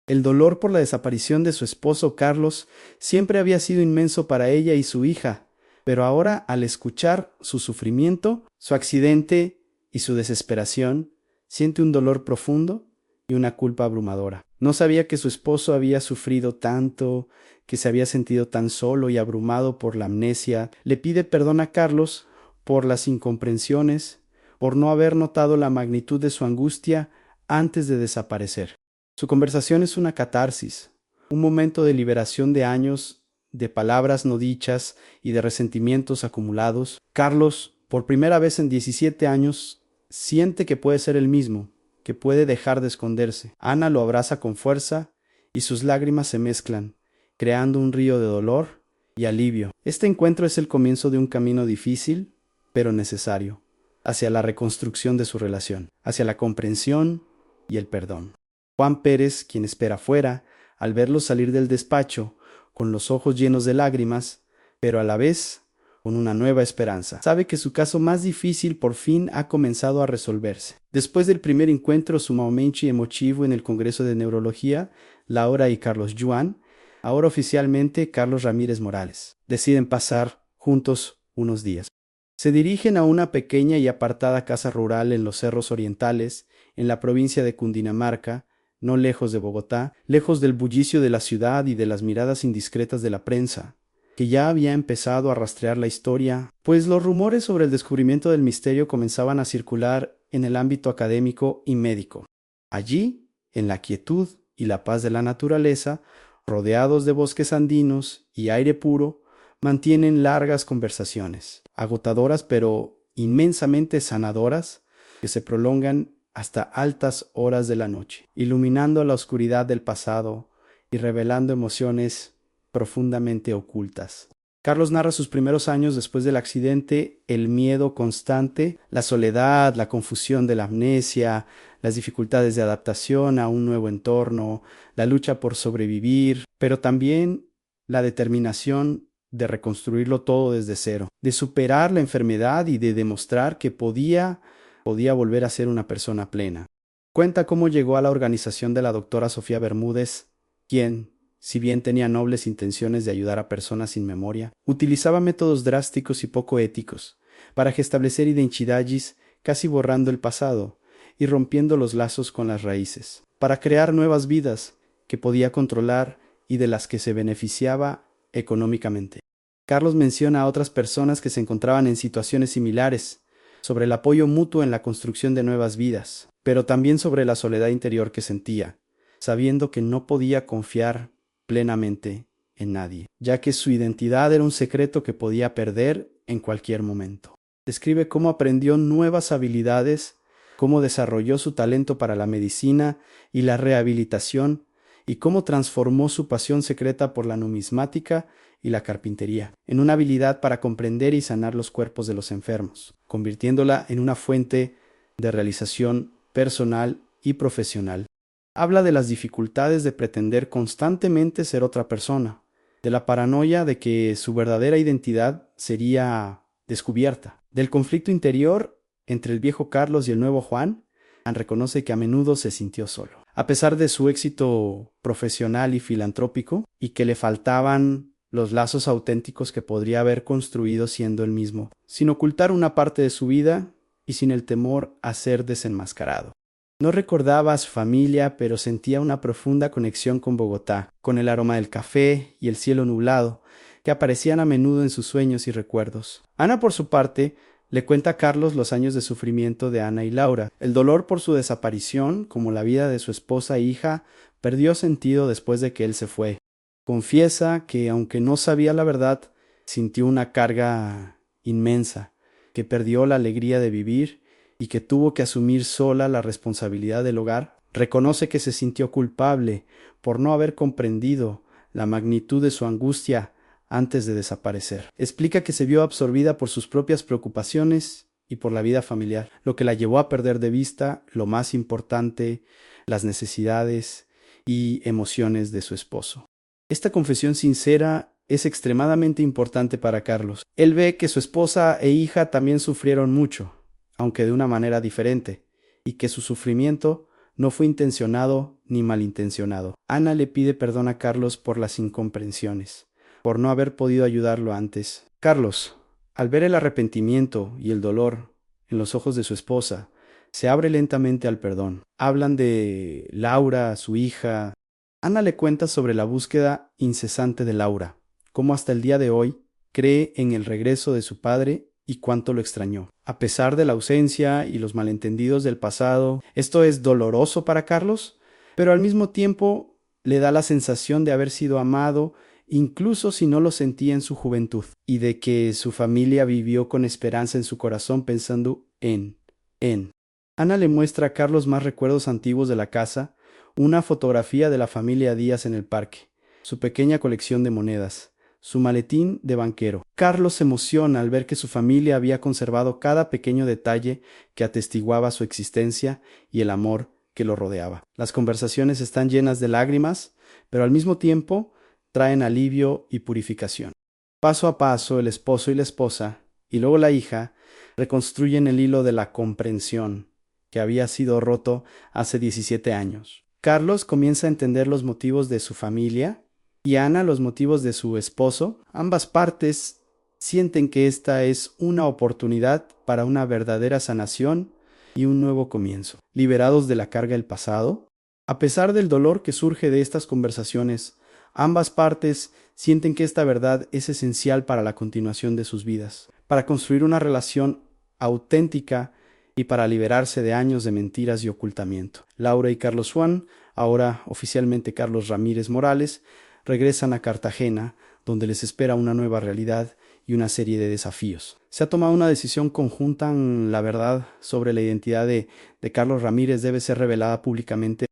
A: El dolor por la desaparición de su esposo Carlos siempre había sido inmenso para ella y su hija, pero ahora, al escuchar su sufrimiento, su accidente y su desesperación, siente un dolor profundo y una culpa abrumadora. No sabía que su esposo había sufrido tanto, que se había sentido tan solo y abrumado por la amnesia. Le pide perdón a Carlos por las incomprensiones, por no haber notado la magnitud de su angustia antes de desaparecer. Su conversación es una catarsis, un momento de liberación de años, de palabras no dichas y de resentimientos acumulados. Carlos, por primera vez en 17 años, siente que puede ser el mismo, que puede dejar de esconderse. Ana lo abraza con fuerza y sus lágrimas se mezclan, creando un río de dolor y alivio. Este encuentro es el comienzo de un camino difícil, pero necesario, hacia la reconstrucción de su relación, hacia la comprensión y el perdón. Juan Pérez, quien espera fuera, al verlo salir del despacho, con los ojos llenos de lágrimas, pero a la vez con una nueva esperanza. Sabe que su caso más difícil por fin ha comenzado a resolverse. Después del primer encuentro sumamente emotivo en el Congreso de Neurología, Laura y Carlos Yuan, ahora oficialmente Carlos Ramírez Morales, deciden pasar juntos unos días. Se dirigen a una pequeña y apartada casa rural en los Cerros Orientales, en la provincia de Cundinamarca, no lejos de Bogotá, lejos del bullicio de la ciudad y de las miradas indiscretas de la prensa, que ya había empezado a rastrear la historia, pues los rumores sobre el descubrimiento del misterio comenzaban a circular en el ámbito académico y médico. Allí, en la quietud y la paz de la naturaleza, rodeados de bosques andinos y aire puro, mantienen largas conversaciones, agotadoras pero inmensamente sanadoras, que se prolongan hasta altas horas de la noche, iluminando la oscuridad del pasado y revelando emociones profundamente ocultas. Carlos narra sus primeros años después del accidente, el miedo constante, la soledad, la confusión de la amnesia, las dificultades de adaptación a un nuevo entorno, la lucha por sobrevivir, pero también la determinación de reconstruirlo todo desde cero, de superar la enfermedad y de demostrar que podía volver a ser una persona plena. Cuenta cómo llegó a la organización de la doctora Sofía Bermúdez, quien, si bien tenía nobles intenciones de ayudar a personas sin memoria, utilizaba métodos drásticos y poco éticos para restablecer identidades, casi borrando el pasado y rompiendo los lazos con las raíces, para crear nuevas vidas que podía controlar y de las que se beneficiaba económicamente. Carlos menciona a otras personas que se encontraban en situaciones similares, sobre el apoyo mutuo en la construcción de nuevas vidas, pero también sobre la soledad interior que sentía, sabiendo que no podía confiar plenamente en nadie, ya que su identidad era un secreto que podía perder en cualquier momento. Describe cómo aprendió nuevas habilidades, cómo desarrolló su talento para la medicina y la rehabilitación, y cómo transformó su pasión secreta por la numismática y la carpintería en una habilidad para comprender y sanar los cuerpos de los enfermos, convirtiéndola en una fuente de realización personal y profesional. Habla de las dificultades de pretender constantemente ser otra persona, de la paranoia de que su verdadera identidad sería descubierta, del conflicto interior entre el viejo Carlos y el nuevo Juan. Reconoce que a menudo se sintió solo. A pesar de su éxito profesional y filantrópico, y que le faltaban los lazos auténticos que podría haber construido siendo él mismo, sin ocultar una parte de su vida y sin el temor a ser desenmascarado. No recordaba a su familia, pero sentía una profunda conexión con Bogotá, con el aroma del café y el cielo nublado, que aparecían a menudo en sus sueños y recuerdos. Ana, por su parte, le cuenta a Carlos los años de sufrimiento de Ana y Laura. El dolor por su desaparición, como la vida de su esposa e hija, perdió sentido después de que él se fue. Confiesa que, aunque no sabía la verdad, sintió una carga inmensa, que perdió la alegría de vivir y que tuvo que asumir sola la responsabilidad del hogar. Reconoce que se sintió culpable por no haber comprendido la magnitud de su angustia antes de desaparecer. Explica que se vio absorbida por sus propias preocupaciones y por la vida familiar, lo que la llevó a perder de vista lo más importante, las necesidades y emociones de su esposo. Esta confesión sincera es extremadamente importante para Carlos. Él ve que su esposa e hija también sufrieron mucho, aunque de una manera diferente, y que su sufrimiento no fue intencionado ni malintencionado. Ana le pide perdón a Carlos por las incomprensiones, por no haber podido ayudarlo antes. Carlos, al ver el arrepentimiento y el dolor en los ojos de su esposa, se abre lentamente al perdón. Hablan de Laura, su hija. Ana le cuenta sobre la búsqueda incesante de Laura, cómo hasta el día de hoy cree en el regreso de su padre y cuánto lo extrañó. A pesar de la ausencia y los malentendidos del pasado, esto es doloroso para Carlos, pero al mismo tiempo le da la sensación de haber sido amado, incluso si no lo sentía en su juventud, y de que su familia vivió con esperanza en su corazón pensando en. Ana le muestra a Carlos más recuerdos antiguos de la casa, una fotografía de la familia Díaz en el parque, su pequeña colección de monedas, su maletín de banquero. Carlos se emociona al ver que su familia había conservado cada pequeño detalle que atestiguaba su existencia y el amor que lo rodeaba. Las conversaciones están llenas de lágrimas, pero al mismo tiempo traen alivio y purificación. Paso a paso, el esposo y la esposa, y luego la hija, reconstruyen el hilo de la comprensión que había sido roto hace 17 años. Carlos comienza a entender los motivos de su familia y Ana los motivos de su esposo. Ambas partes sienten que esta es una oportunidad para una verdadera sanación y un nuevo comienzo. Liberados de la carga del pasado, a pesar del dolor que surge de estas conversaciones, ambas partes sienten que esta verdad es esencial para la continuación de sus vidas, para construir una relación auténtica y para liberarse de años de mentiras y ocultamiento. Laura y Carlos Juan, ahora oficialmente Carlos Ramírez Morales, regresan a Cartagena, donde les espera una nueva realidad y una serie de desafíos. Se ha tomado una decisión conjunta. La verdad sobre la identidad de Carlos Ramírez debe ser revelada públicamente.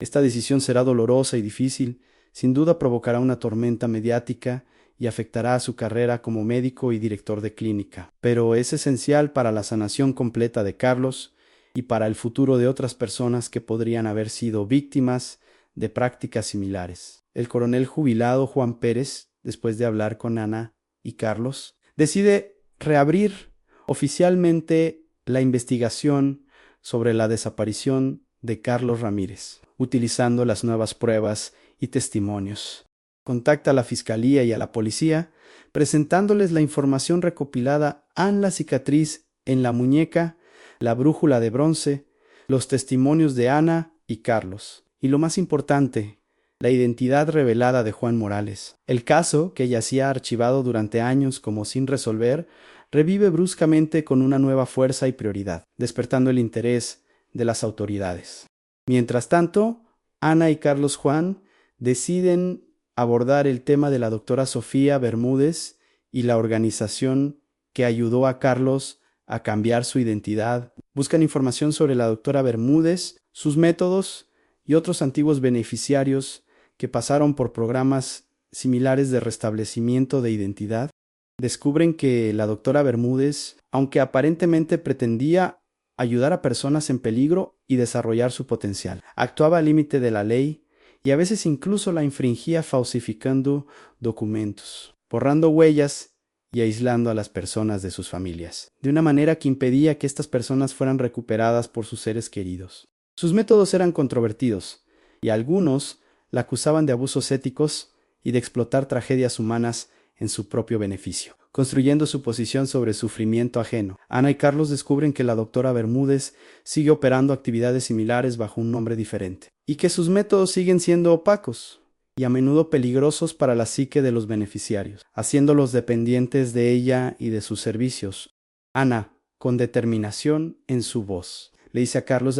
A: Esta decisión será dolorosa y difícil, sin duda provocará una tormenta mediática y afectará a su carrera como médico y director de clínica, pero es esencial para la sanación completa de Carlos y para el futuro de otras personas que podrían haber sido víctimas de prácticas similares. El coronel jubilado Juan Pérez, después de hablar con Ana y Carlos, decide reabrir oficialmente la investigación sobre la desaparición de Carlos Ramírez, utilizando las nuevas pruebas y testimonios. Contacta a la fiscalía y a la policía, presentándoles la información recopilada en la cicatriz en la muñeca, la brújula de bronce, los testimonios de Ana y Carlos, y lo más importante, la identidad revelada de Juan Morales. El caso, que yacía archivado durante años como sin resolver, revive bruscamente con una nueva fuerza y prioridad, despertando el interés de las autoridades. Mientras tanto, Ana y Carlos Juan deciden abordar el tema de la doctora Sofía Bermúdez y la organización que ayudó a Carlos a cambiar su identidad. Buscan información sobre la doctora Bermúdez, sus métodos y otros antiguos beneficiarios que pasaron por programas similares de restablecimiento de identidad. Descubren que la doctora Bermúdez, aunque aparentemente pretendía ayudar a personas en peligro y desarrollar su potencial. Actuaba al límite de la ley y a veces incluso la infringía falsificando documentos, borrando huellas y aislando a las personas de sus familias, de una manera que impedía que estas personas fueran recuperadas por sus seres queridos. Sus métodos eran controvertidos, y algunos la acusaban de abusos éticos y de explotar tragedias humanas en su propio beneficio, construyendo su posición sobre el sufrimiento ajeno. Ana y Carlos descubren que la doctora Bermúdez sigue operando actividades similares bajo un nombre diferente, y que sus métodos siguen siendo opacos y a menudo peligrosos para la psique de los beneficiarios, haciéndolos dependientes de ella y de sus servicios. Ana, con determinación en su voz, le dice a Carlos: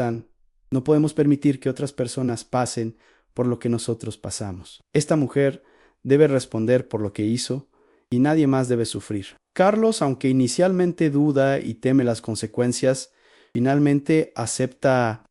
A: no podemos permitir que otras personas pasen por lo que nosotros pasamos. Esta mujer debe responder por lo que hizo y nadie más debe sufrir. Carlos, aunque inicialmente duda y teme las consecuencias, finalmente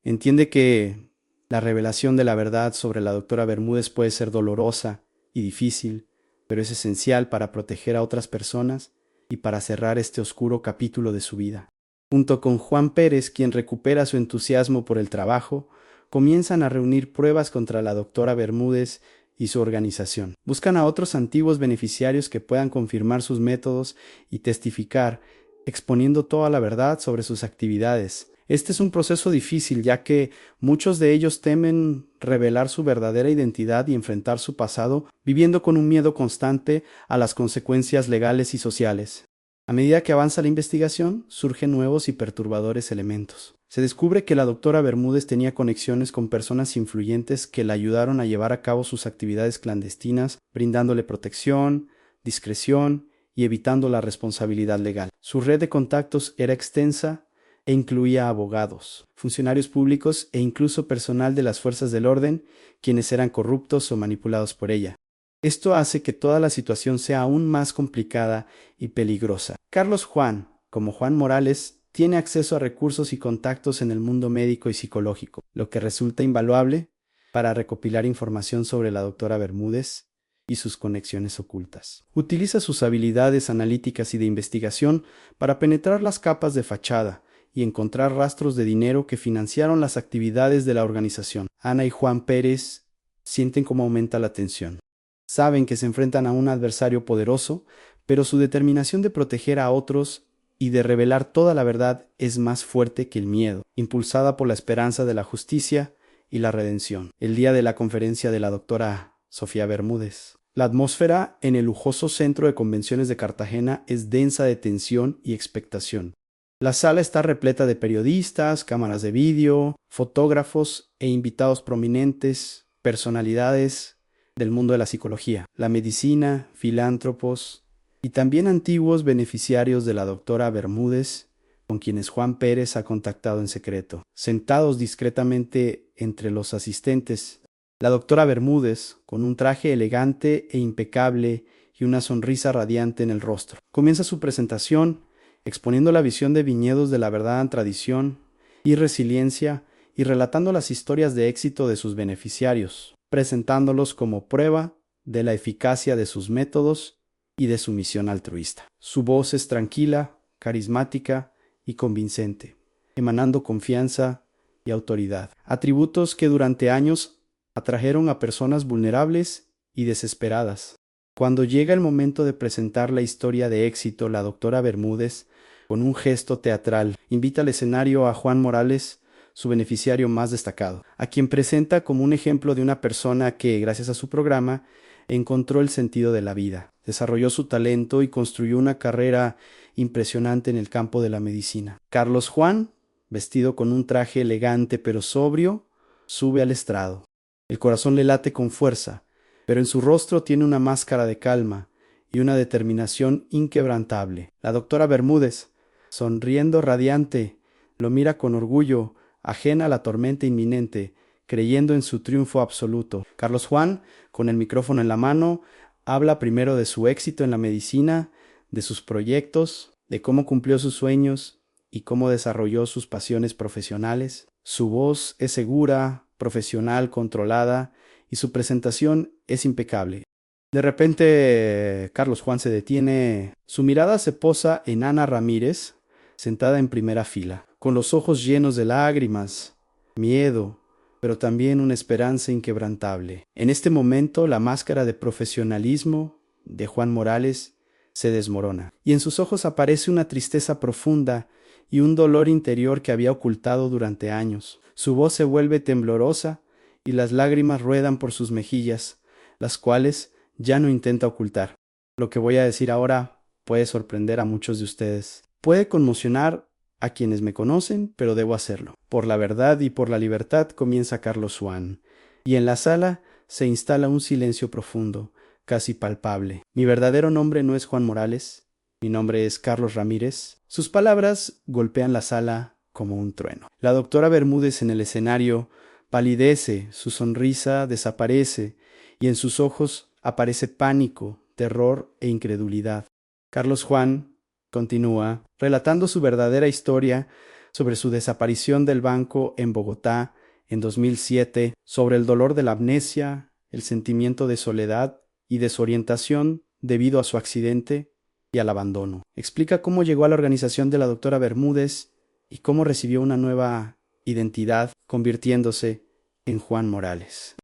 A: entiende que la revelación de la verdad sobre la doctora Bermúdez puede ser dolorosa y difícil, pero es esencial para proteger a otras personas y para cerrar este oscuro capítulo de su vida. Junto con Juan Pérez, quien recupera su entusiasmo por el trabajo, comienzan a reunir pruebas contra la doctora Bermúdez y su organización. Buscan a otros antiguos beneficiarios que puedan confirmar sus métodos y testificar, exponiendo toda la verdad sobre sus actividades. Este es un proceso difícil, ya que muchos de ellos temen revelar su verdadera identidad y enfrentar su pasado, viviendo con un miedo constante a las consecuencias legales y sociales. A medida que avanza la investigación, surgen nuevos y perturbadores elementos. Se descubre que la doctora Bermúdez tenía conexiones con personas influyentes que la ayudaron a llevar a cabo sus actividades clandestinas, brindándole protección, discreción y evitando la responsabilidad legal. Su red de contactos era extensa e incluía abogados, funcionarios públicos e incluso personal de las fuerzas del orden, quienes eran corruptos o manipulados por ella. Esto hace que toda la situación sea aún más complicada y peligrosa. Carlos Juan, como Juan Morales, tiene acceso a recursos y contactos en el mundo médico y psicológico, lo que resulta invaluable para recopilar información sobre la doctora Bermúdez y sus conexiones ocultas. Utiliza sus habilidades analíticas y de investigación para penetrar las capas de fachada y encontrar rastros de dinero que financiaron las actividades de la organización. Ana y Juan Pérez sienten cómo aumenta la tensión. Saben que se enfrentan a un adversario poderoso, pero su determinación de proteger a otros y de revelar toda la verdad es más fuerte que el miedo, impulsada por la esperanza de la justicia y la redención. El día de la conferencia de la doctora Sofía Bermúdez. La atmósfera en el lujoso centro de convenciones de Cartagena es densa de tensión y expectación. La sala está repleta de periodistas, cámaras de vídeo, fotógrafos e invitados prominentes, personalidades del mundo de la psicología, la medicina, filántropos y también antiguos beneficiarios de la doctora Bermúdez, con quienes Juan Pérez ha contactado en secreto. Sentados discretamente entre los asistentes, la doctora Bermúdez, con un traje elegante e impecable y una sonrisa radiante en el rostro, comienza su presentación exponiendo la visión de viñedos de la verdad en tradición y resiliencia y relatando las historias de éxito de sus beneficiarios, presentándolos como prueba de la eficacia de sus métodos y de su misión altruista. Su voz es tranquila, carismática y convincente, emanando confianza y autoridad, atributos que durante años atrajeron a personas vulnerables y desesperadas. Cuando llega el momento de presentar la historia de éxito, la doctora Bermúdez, con un gesto teatral, invita al escenario a Juan Morales, su beneficiario más destacado, a quien presenta como un ejemplo de una persona que, gracias a su programa, encontró el sentido de la vida, desarrolló su talento y construyó una carrera impresionante en el campo de la medicina. Carlos Juan, vestido con un traje elegante pero sobrio, sube al estrado. El corazón le late con fuerza, pero en su rostro tiene una máscara de calma y una determinación inquebrantable. La doctora Bermúdez, sonriendo radiante, lo mira con orgullo, ajena a la tormenta inminente, creyendo en su triunfo absoluto. Carlos Juan, con el micrófono en la mano, habla primero de su éxito en la medicina, de sus proyectos, de cómo cumplió sus sueños y cómo desarrolló sus pasiones profesionales. Su voz es segura, profesional, controlada, y su presentación es impecable. De repente, Carlos Juan se detiene. Su mirada se posa en Ana Ramírez, sentada en primera fila. con los ojos llenos de lágrimas, miedo, pero también una esperanza inquebrantable. En este momento, la máscara de profesionalismo de Juan Morales se desmorona, y en sus ojos aparece una tristeza profunda y un dolor interior que había ocultado durante años. Su voz se vuelve temblorosa y las lágrimas ruedan por sus mejillas, las cuales ya no intenta ocultar. Lo que voy a decir ahora puede sorprender a muchos de ustedes. Puede conmocionar a quienes me conocen, pero debo hacerlo. Por la verdad y por la libertad comienza Carlos Juan, y en la sala se instala un silencio profundo, casi palpable. Mi verdadero nombre no es Juan Morales, mi nombre es Carlos Ramírez. Sus palabras golpean la sala como un trueno. La doctora Bermúdez en el escenario palidece, su sonrisa desaparece, y en sus ojos aparece pánico, terror e incredulidad. Carlos Juan continúa relatando su verdadera historia sobre su desaparición del banco en Bogotá en 2007, sobre el dolor de la amnesia, el sentimiento de soledad y desorientación debido a su accidente y al abandono. Explica cómo llegó a la organización de la doctora Bermúdez y cómo recibió una nueva identidad, convirtiéndose en Juan Morales.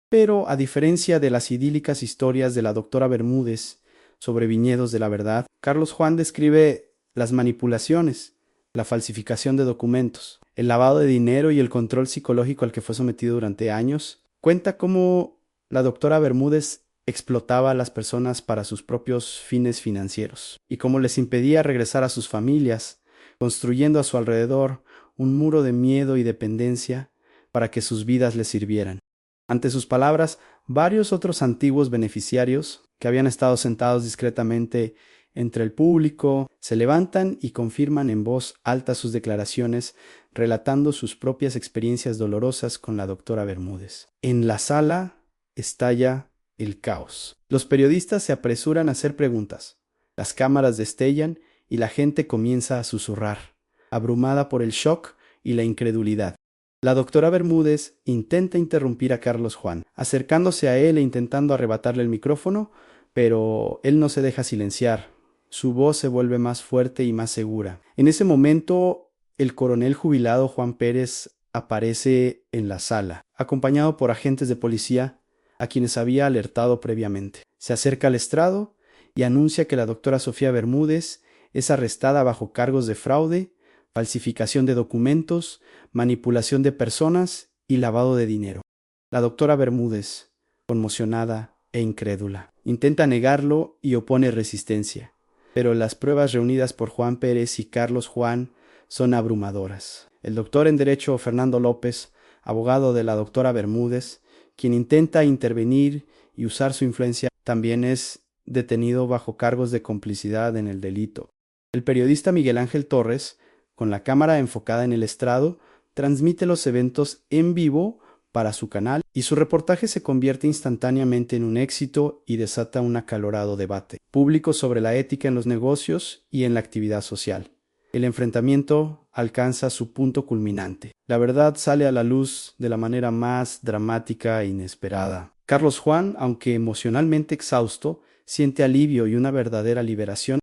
A: Pero, a diferencia de las idílicas historias de la doctora Bermúdez sobre viñedos de la verdad, Carlos Juan describe las manipulaciones, la falsificación de documentos, el lavado de dinero y el control psicológico al que fue sometido durante años. Cuenta cómo la doctora Bermúdez explotaba a las personas para sus propios fines financieros y cómo les impedía regresar a sus familias, construyendo a su alrededor un muro de miedo y dependencia para que sus vidas les sirvieran. Ante sus palabras, varios otros antiguos beneficiarios, que habían estado sentados discretamente entre el público, se levantan y confirman en voz alta sus declaraciones, relatando sus propias experiencias dolorosas con la doctora Bermúdez. En la sala estalla el caos. Los periodistas se apresuran a hacer preguntas, las cámaras destellan y la gente comienza a susurrar, abrumada por el shock y la incredulidad. La doctora Bermúdez intenta interrumpir a Carlos Juan, acercándose a él e intentando arrebatarle el micrófono, pero él no se deja silenciar. Su voz se vuelve más fuerte y más segura. En ese momento, el coronel jubilado Juan Pérez aparece en la sala, acompañado por agentes de policía a quienes había alertado previamente. Se acerca al estrado y anuncia que la doctora Sofía Bermúdez es arrestada bajo cargos de fraude, falsificación de documentos, manipulación de personas y lavado de dinero. La doctora Bermúdez, conmocionada e incrédula, intenta negarlo y opone resistencia, pero las pruebas reunidas por Juan Pérez y Carlos Juan son abrumadoras. El doctor en Derecho Fernando López, abogado de la doctora Bermúdez, quien intenta intervenir y usar su influencia, también es detenido bajo cargos de complicidad en el delito. El periodista Miguel Ángel Torres, con la cámara enfocada en el estrado, transmite los eventos en vivo para su canal y su reportaje se convierte instantáneamente en un éxito y desata un acalorado debate público sobre la ética en los negocios y en la actividad social. El enfrentamiento alcanza su punto culminante. La verdad sale a la luz de la manera más dramática e inesperada. Carlos Juan, aunque emocionalmente exhausto, siente alivio y una verdadera liberación.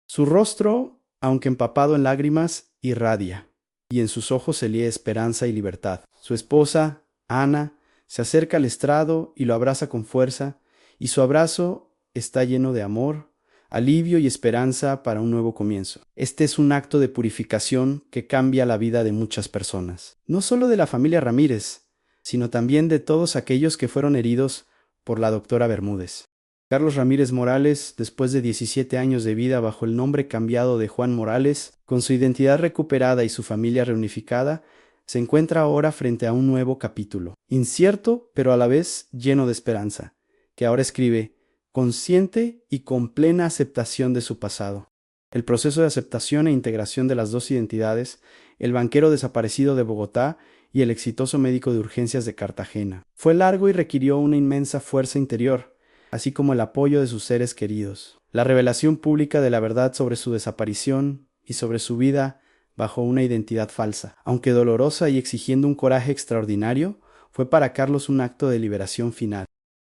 A: Su rostro, aunque empapado en lágrimas, irradia, y en sus ojos se lee esperanza y libertad. Su esposa, Ana, se acerca al estrado y lo abraza con fuerza, y su abrazo está lleno de amor, alivio y esperanza para un nuevo comienzo. Este es un acto de purificación que cambia la vida de muchas personas, no solo de la familia Ramírez, sino también de todos aquellos que fueron heridos por la doctora Bermúdez. Carlos Ramírez Morales, después de 17 años de vida bajo el nombre cambiado de Juan Morales, con su identidad recuperada y su familia reunificada, se encuentra ahora frente a un nuevo capítulo, incierto pero a la vez lleno de esperanza, que ahora escribe, consciente y con plena aceptación de su pasado. El proceso de aceptación e integración de las dos identidades, el banquero desaparecido de Bogotá y el exitoso médico de urgencias de Cartagena, fue largo y requirió una inmensa fuerza interior, así como el apoyo de sus seres queridos. La revelación pública de la verdad sobre su desaparición y sobre su vida bajo una identidad falsa, aunque dolorosa y exigiendo un coraje extraordinario, fue para Carlos un acto de liberación final.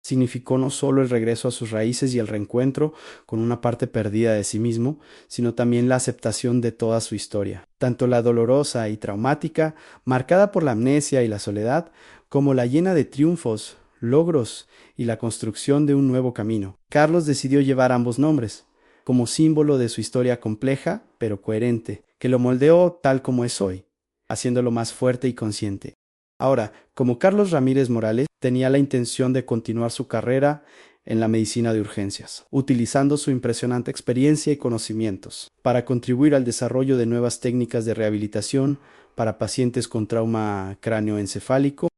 A: significó no solo el regreso a sus raíces y el reencuentro con una parte perdida de sí mismo, sino también la aceptación de toda su historia, tanto la dolorosa y traumática, marcada por la amnesia y la soledad, como la llena de triunfos, logros y la construcción de un nuevo camino. Carlos decidió llevar ambos nombres, como símbolo de su historia compleja, pero coherente, que lo moldeó tal como es hoy, haciéndolo más fuerte y consciente. Ahora, como Carlos Ramírez Morales, tenía la intención de continuar su carrera en la medicina de urgencias, utilizando su impresionante experiencia y conocimientos para contribuir al desarrollo de nuevas técnicas de rehabilitación para pacientes con trauma cráneoencefálico.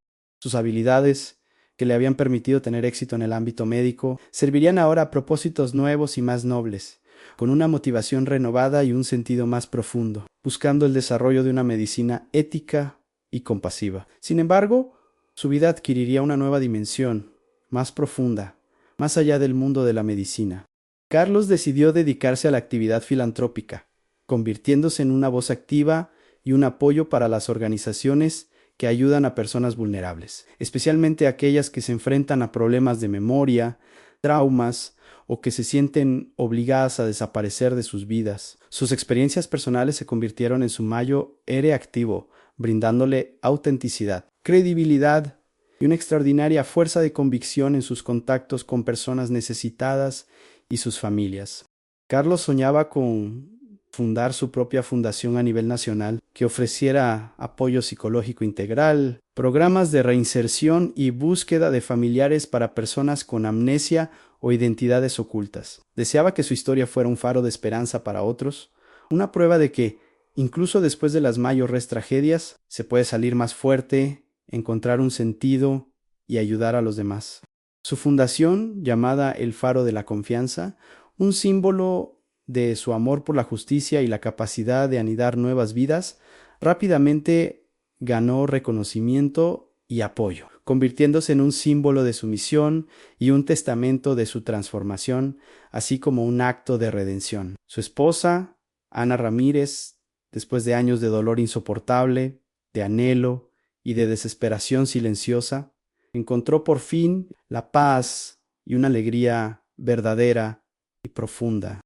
A: Sus habilidades, que le habían permitido tener éxito en el ámbito médico, servirían ahora a propósitos nuevos y más nobles, con una motivación renovada y un sentido más profundo, buscando el desarrollo de una medicina ética y compasiva. Sin embargo, su vida adquiriría una nueva dimensión, más profunda, más allá del mundo de la medicina. Carlos decidió dedicarse a la actividad filantrópica, convirtiéndose en una voz activa y un apoyo para las organizaciones que ayudan a personas vulnerables, especialmente aquellas que se enfrentan a problemas de memoria, traumas o que se sienten obligadas a desaparecer de sus vidas. Sus experiencias personales se convirtieron en su mayor héroe activo, brindándole autenticidad, credibilidad y una extraordinaria fuerza de convicción en sus contactos con personas necesitadas y sus familias. Carlos soñaba con fundar su propia fundación a nivel nacional que ofreciera apoyo psicológico integral, programas de reinserción y búsqueda de familiares para personas con amnesia o identidades ocultas. Deseaba que su historia fuera un faro de esperanza para otros, una prueba de que incluso después de las mayores tragedias, se puede salir más fuerte, encontrar un sentido y ayudar a los demás. Su fundación, llamada El Faro de la Confianza, un símbolo de su amor por la justicia y la capacidad de anidar nuevas vidas, rápidamente ganó reconocimiento y apoyo, convirtiéndose en un símbolo de su misión y un testamento de su transformación, así como un acto de redención. Su esposa, Ana Ramírez, después de años de dolor insoportable, de anhelo y de desesperación silenciosa, encontró por fin la paz y una alegría verdadera y profunda.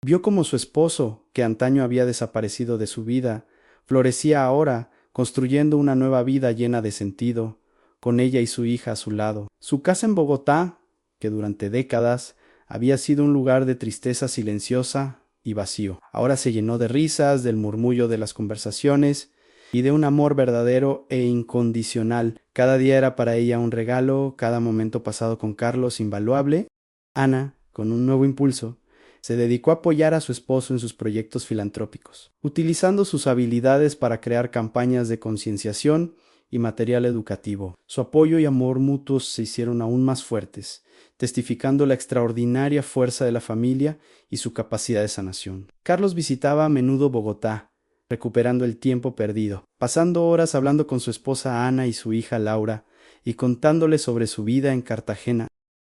A: Vio cómo su esposo, que antaño había desaparecido de su vida, florecía ahora, construyendo una nueva vida llena de sentido, con ella y su hija a su lado. Su casa en Bogotá, que durante décadas había sido un lugar de tristeza silenciosa y vacío, ahora se llenó de risas, del murmullo de las conversaciones y de un amor verdadero e incondicional. Cada día era para ella un regalo, cada momento pasado con Carlos invaluable. Ana, con un nuevo impulso, se dedicó a apoyar a su esposo en sus proyectos filantrópicos, utilizando sus habilidades para crear campañas de concienciación y material educativo. Su apoyo y amor mutuos se hicieron aún más fuertes, testificando la extraordinaria fuerza de la familia y su capacidad de sanación. Carlos visitaba a menudo Bogotá, recuperando el tiempo perdido, pasando horas hablando con su esposa Ana y su hija Laura, y contándole sobre su vida en Cartagena.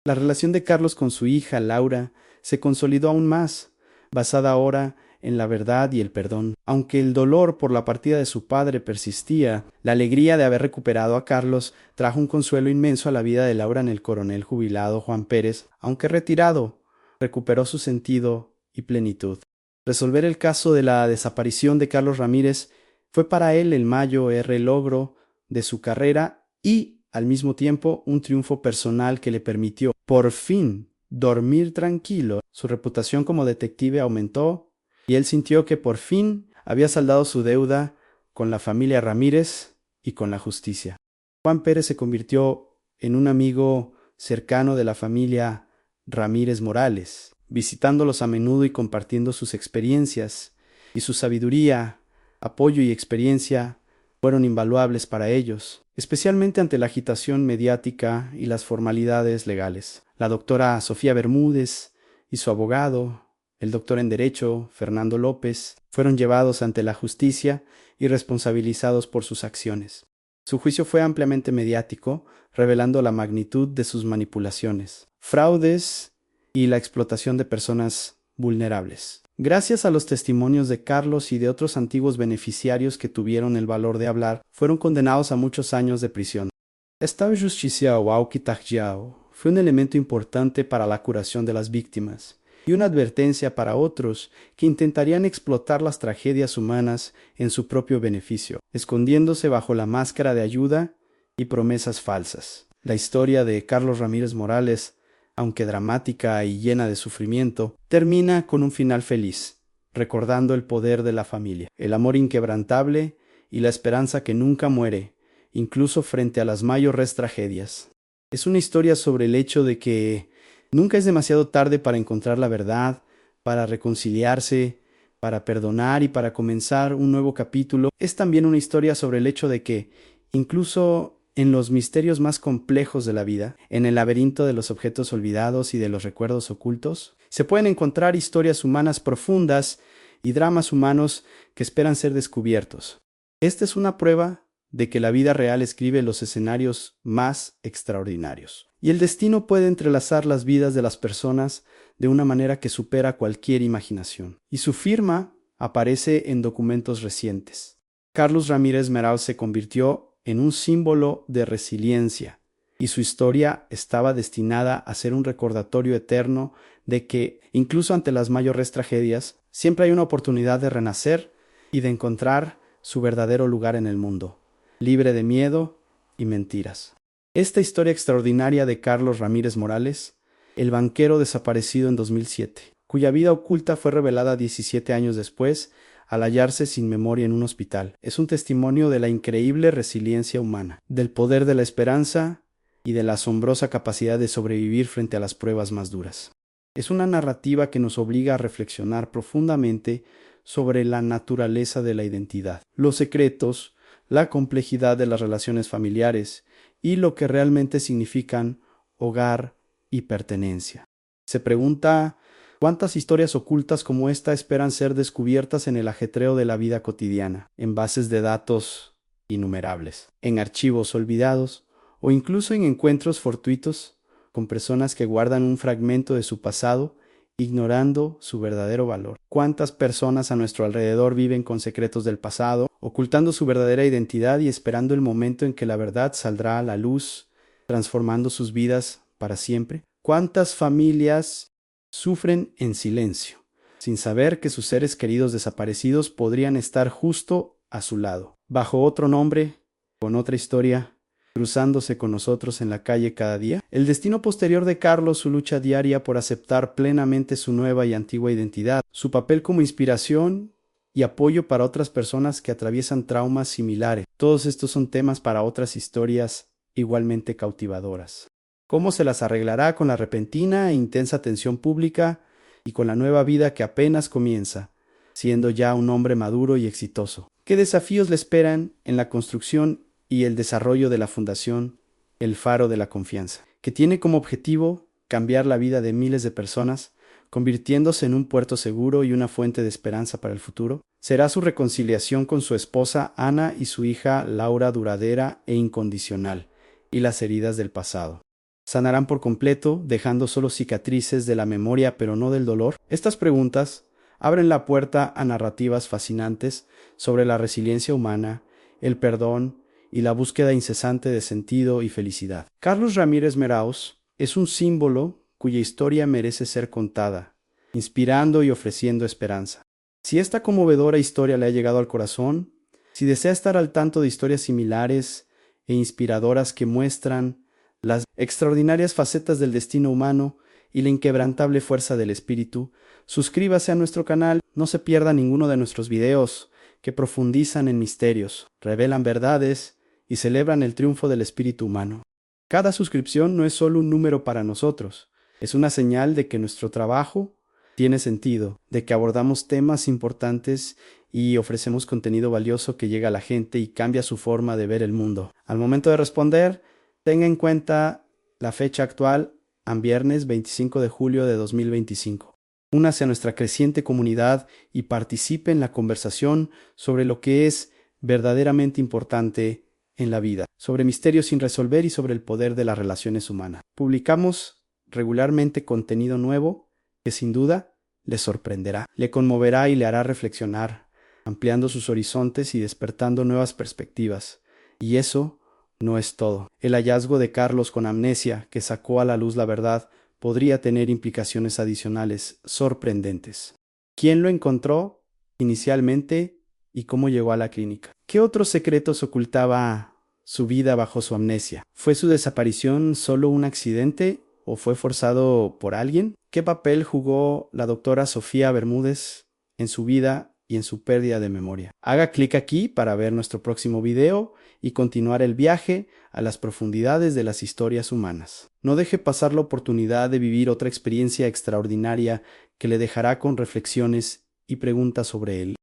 A: La relación de Carlos con su hija Laura se consolidó aún más, basada ahora en la verdad y el perdón. Aunque el dolor por la partida de su padre persistía, la alegría de haber recuperado a Carlos trajo un consuelo inmenso a la vida de Laura en el coronel jubilado Juan Pérez. Aunque retirado, recuperó su sentido y plenitud. Resolver el caso de la desaparición de Carlos Ramírez fue para él el mayor logro de su carrera y, al mismo tiempo, un triunfo personal que le permitió, por fin, dormir tranquilo. Su reputación como detective aumentó y él sintió que por fin había saldado su deuda con la familia Ramírez y con la justicia. Juan Pérez se convirtió en un amigo cercano de la familia Ramírez Morales, visitándolos a menudo y compartiendo sus experiencias, y su sabiduría, apoyo y experiencia fueron invaluables para ellos, especialmente ante la agitación mediática y las formalidades legales. La doctora Sofía Bermúdez y su abogado, el doctor en Derecho, Fernando López, fueron llevados ante la justicia y responsabilizados por sus acciones. Su juicio fue ampliamente mediático, revelando la magnitud de sus manipulaciones, fraudes y la explotación de personas vulnerables. Gracias a los testimonios de Carlos y de otros antiguos beneficiarios que tuvieron el valor de hablar, fueron condenados a muchos años de prisión. Estaba justiciado ao que tardiao, fue un elemento importante para la curación de las víctimas y una advertencia para otros que intentarían explotar las tragedias humanas en su propio beneficio, escondiéndose bajo la máscara de ayuda y promesas falsas. La historia de Carlos Ramírez Morales, aunque dramática y llena de sufrimiento, termina con un final feliz, recordando el poder de la familia, el amor inquebrantable y la esperanza que nunca muere, incluso frente a las mayores tragedias. Es una historia sobre el hecho de que nunca es demasiado tarde para encontrar la verdad, para reconciliarse, para perdonar y para comenzar un nuevo capítulo. Es también una historia sobre el hecho de que, incluso en los misterios más complejos de la vida, en el laberinto de los objetos olvidados y de los recuerdos ocultos, se pueden encontrar historias humanas profundas y dramas humanos que esperan ser descubiertos. Esta es una prueba de que la vida real escribe los escenarios más extraordinarios. Y el destino puede entrelazar las vidas de las personas de una manera que supera cualquier imaginación. Y su firma aparece en documentos recientes. Carlos Ramírez Meraus se convirtió en un símbolo de resiliencia, y su historia estaba destinada a ser un recordatorio eterno de que, incluso ante las mayores tragedias, siempre hay una oportunidad de renacer y de encontrar su verdadero lugar en el mundo, libre de miedo y mentiras. Esta historia extraordinaria de Carlos Ramírez Morales, el banquero desaparecido en 2007, cuya vida oculta fue revelada 17 años después al hallarse sin memoria en un hospital, es un testimonio de la increíble resiliencia humana, del poder de la esperanza y de la asombrosa capacidad de sobrevivir frente a las pruebas más duras. Es una narrativa que nos obliga a reflexionar profundamente sobre la naturaleza de la identidad, los secretos, la complejidad de las relaciones familiares y lo que realmente significan hogar y pertenencia. Se pregunta cuántas historias ocultas como esta esperan ser descubiertas en el ajetreo de la vida cotidiana, en bases de datos innumerables, en archivos olvidados o incluso en encuentros fortuitos con personas que guardan un fragmento de su pasado ignorando su verdadero valor. ¿Cuántas personas a nuestro alrededor viven con secretos del pasado, ocultando su verdadera identidad y esperando el momento en que la verdad saldrá a la luz, transformando sus vidas para siempre? ¿Cuántas familias sufren en silencio, sin saber que sus seres queridos desaparecidos podrían estar justo a su lado, bajo otro nombre, con otra historia, cruzándose con nosotros en la calle cada día? El destino posterior de Carlos, su lucha diaria por aceptar plenamente su nueva y antigua identidad, su papel como inspiración y apoyo para otras personas que atraviesan traumas similares. Todos estos son temas para otras historias igualmente cautivadoras. ¿Cómo se las arreglará con la repentina e intensa atención pública y con la nueva vida que apenas comienza, siendo ya un hombre maduro y exitoso? ¿Qué desafíos le esperan en la construcción y el desarrollo de la Fundación El Faro de la Confianza, que tiene como objetivo cambiar la vida de miles de personas, convirtiéndose en un puerto seguro y una fuente de esperanza para el futuro? Será su reconciliación con su esposa Ana y su hija Laura duradera e incondicional, y las heridas del pasado sanarán por completo, dejando solo cicatrices de la memoria pero no del dolor? Estas preguntas abren la puerta a narrativas fascinantes sobre la resiliencia humana, el perdón y la búsqueda incesante de sentido y felicidad. Carlos Ramírez Meraus es un símbolo cuya historia merece ser contada, inspirando y ofreciendo esperanza. Si esta conmovedora historia le ha llegado al corazón, si desea estar al tanto de historias similares e inspiradoras que muestran las extraordinarias facetas del destino humano y la inquebrantable fuerza del espíritu, suscríbase a nuestro canal, no se pierda ninguno de nuestros videos que profundizan en misterios, revelan verdades y celebran el triunfo del espíritu humano. Cada suscripción no es solo un número para nosotros, es una señal de que nuestro trabajo tiene sentido, de que abordamos temas importantes y ofrecemos contenido valioso que llega a la gente y cambia su forma de ver el mundo. Al momento de responder, tenga en cuenta la fecha actual, a viernes 25 de julio de 2025. Únase a nuestra creciente comunidad y participe en la conversación sobre lo que es verdaderamente importante en la vida, sobre misterios sin resolver y sobre el poder de las relaciones humanas. Publicamos regularmente contenido nuevo que sin duda le sorprenderá, le conmoverá y le hará reflexionar, ampliando sus horizontes y despertando nuevas perspectivas. Y eso no es todo. El hallazgo de Carlos con amnesia, que sacó a la luz la verdad, podría tener implicaciones adicionales sorprendentes. ¿Quién lo encontró inicialmente y cómo llegó a la clínica? ¿Qué otros secretos ocultaba su vida bajo su amnesia? ¿Fue su desaparición solo un accidente o fue forzado por alguien? ¿Qué papel jugó la doctora Sofía Bermúdez en su vida y en su pérdida de memoria? Haga clic aquí para ver nuestro próximo video y continuar el viaje a las profundidades de las historias humanas. No deje pasar la oportunidad de vivir otra experiencia extraordinaria que le dejará con reflexiones y preguntas sobre el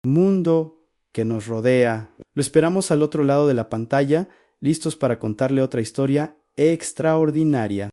A: mundo que nos rodea. Lo esperamos al otro lado de la pantalla, listos para contarle otra historia extraordinaria.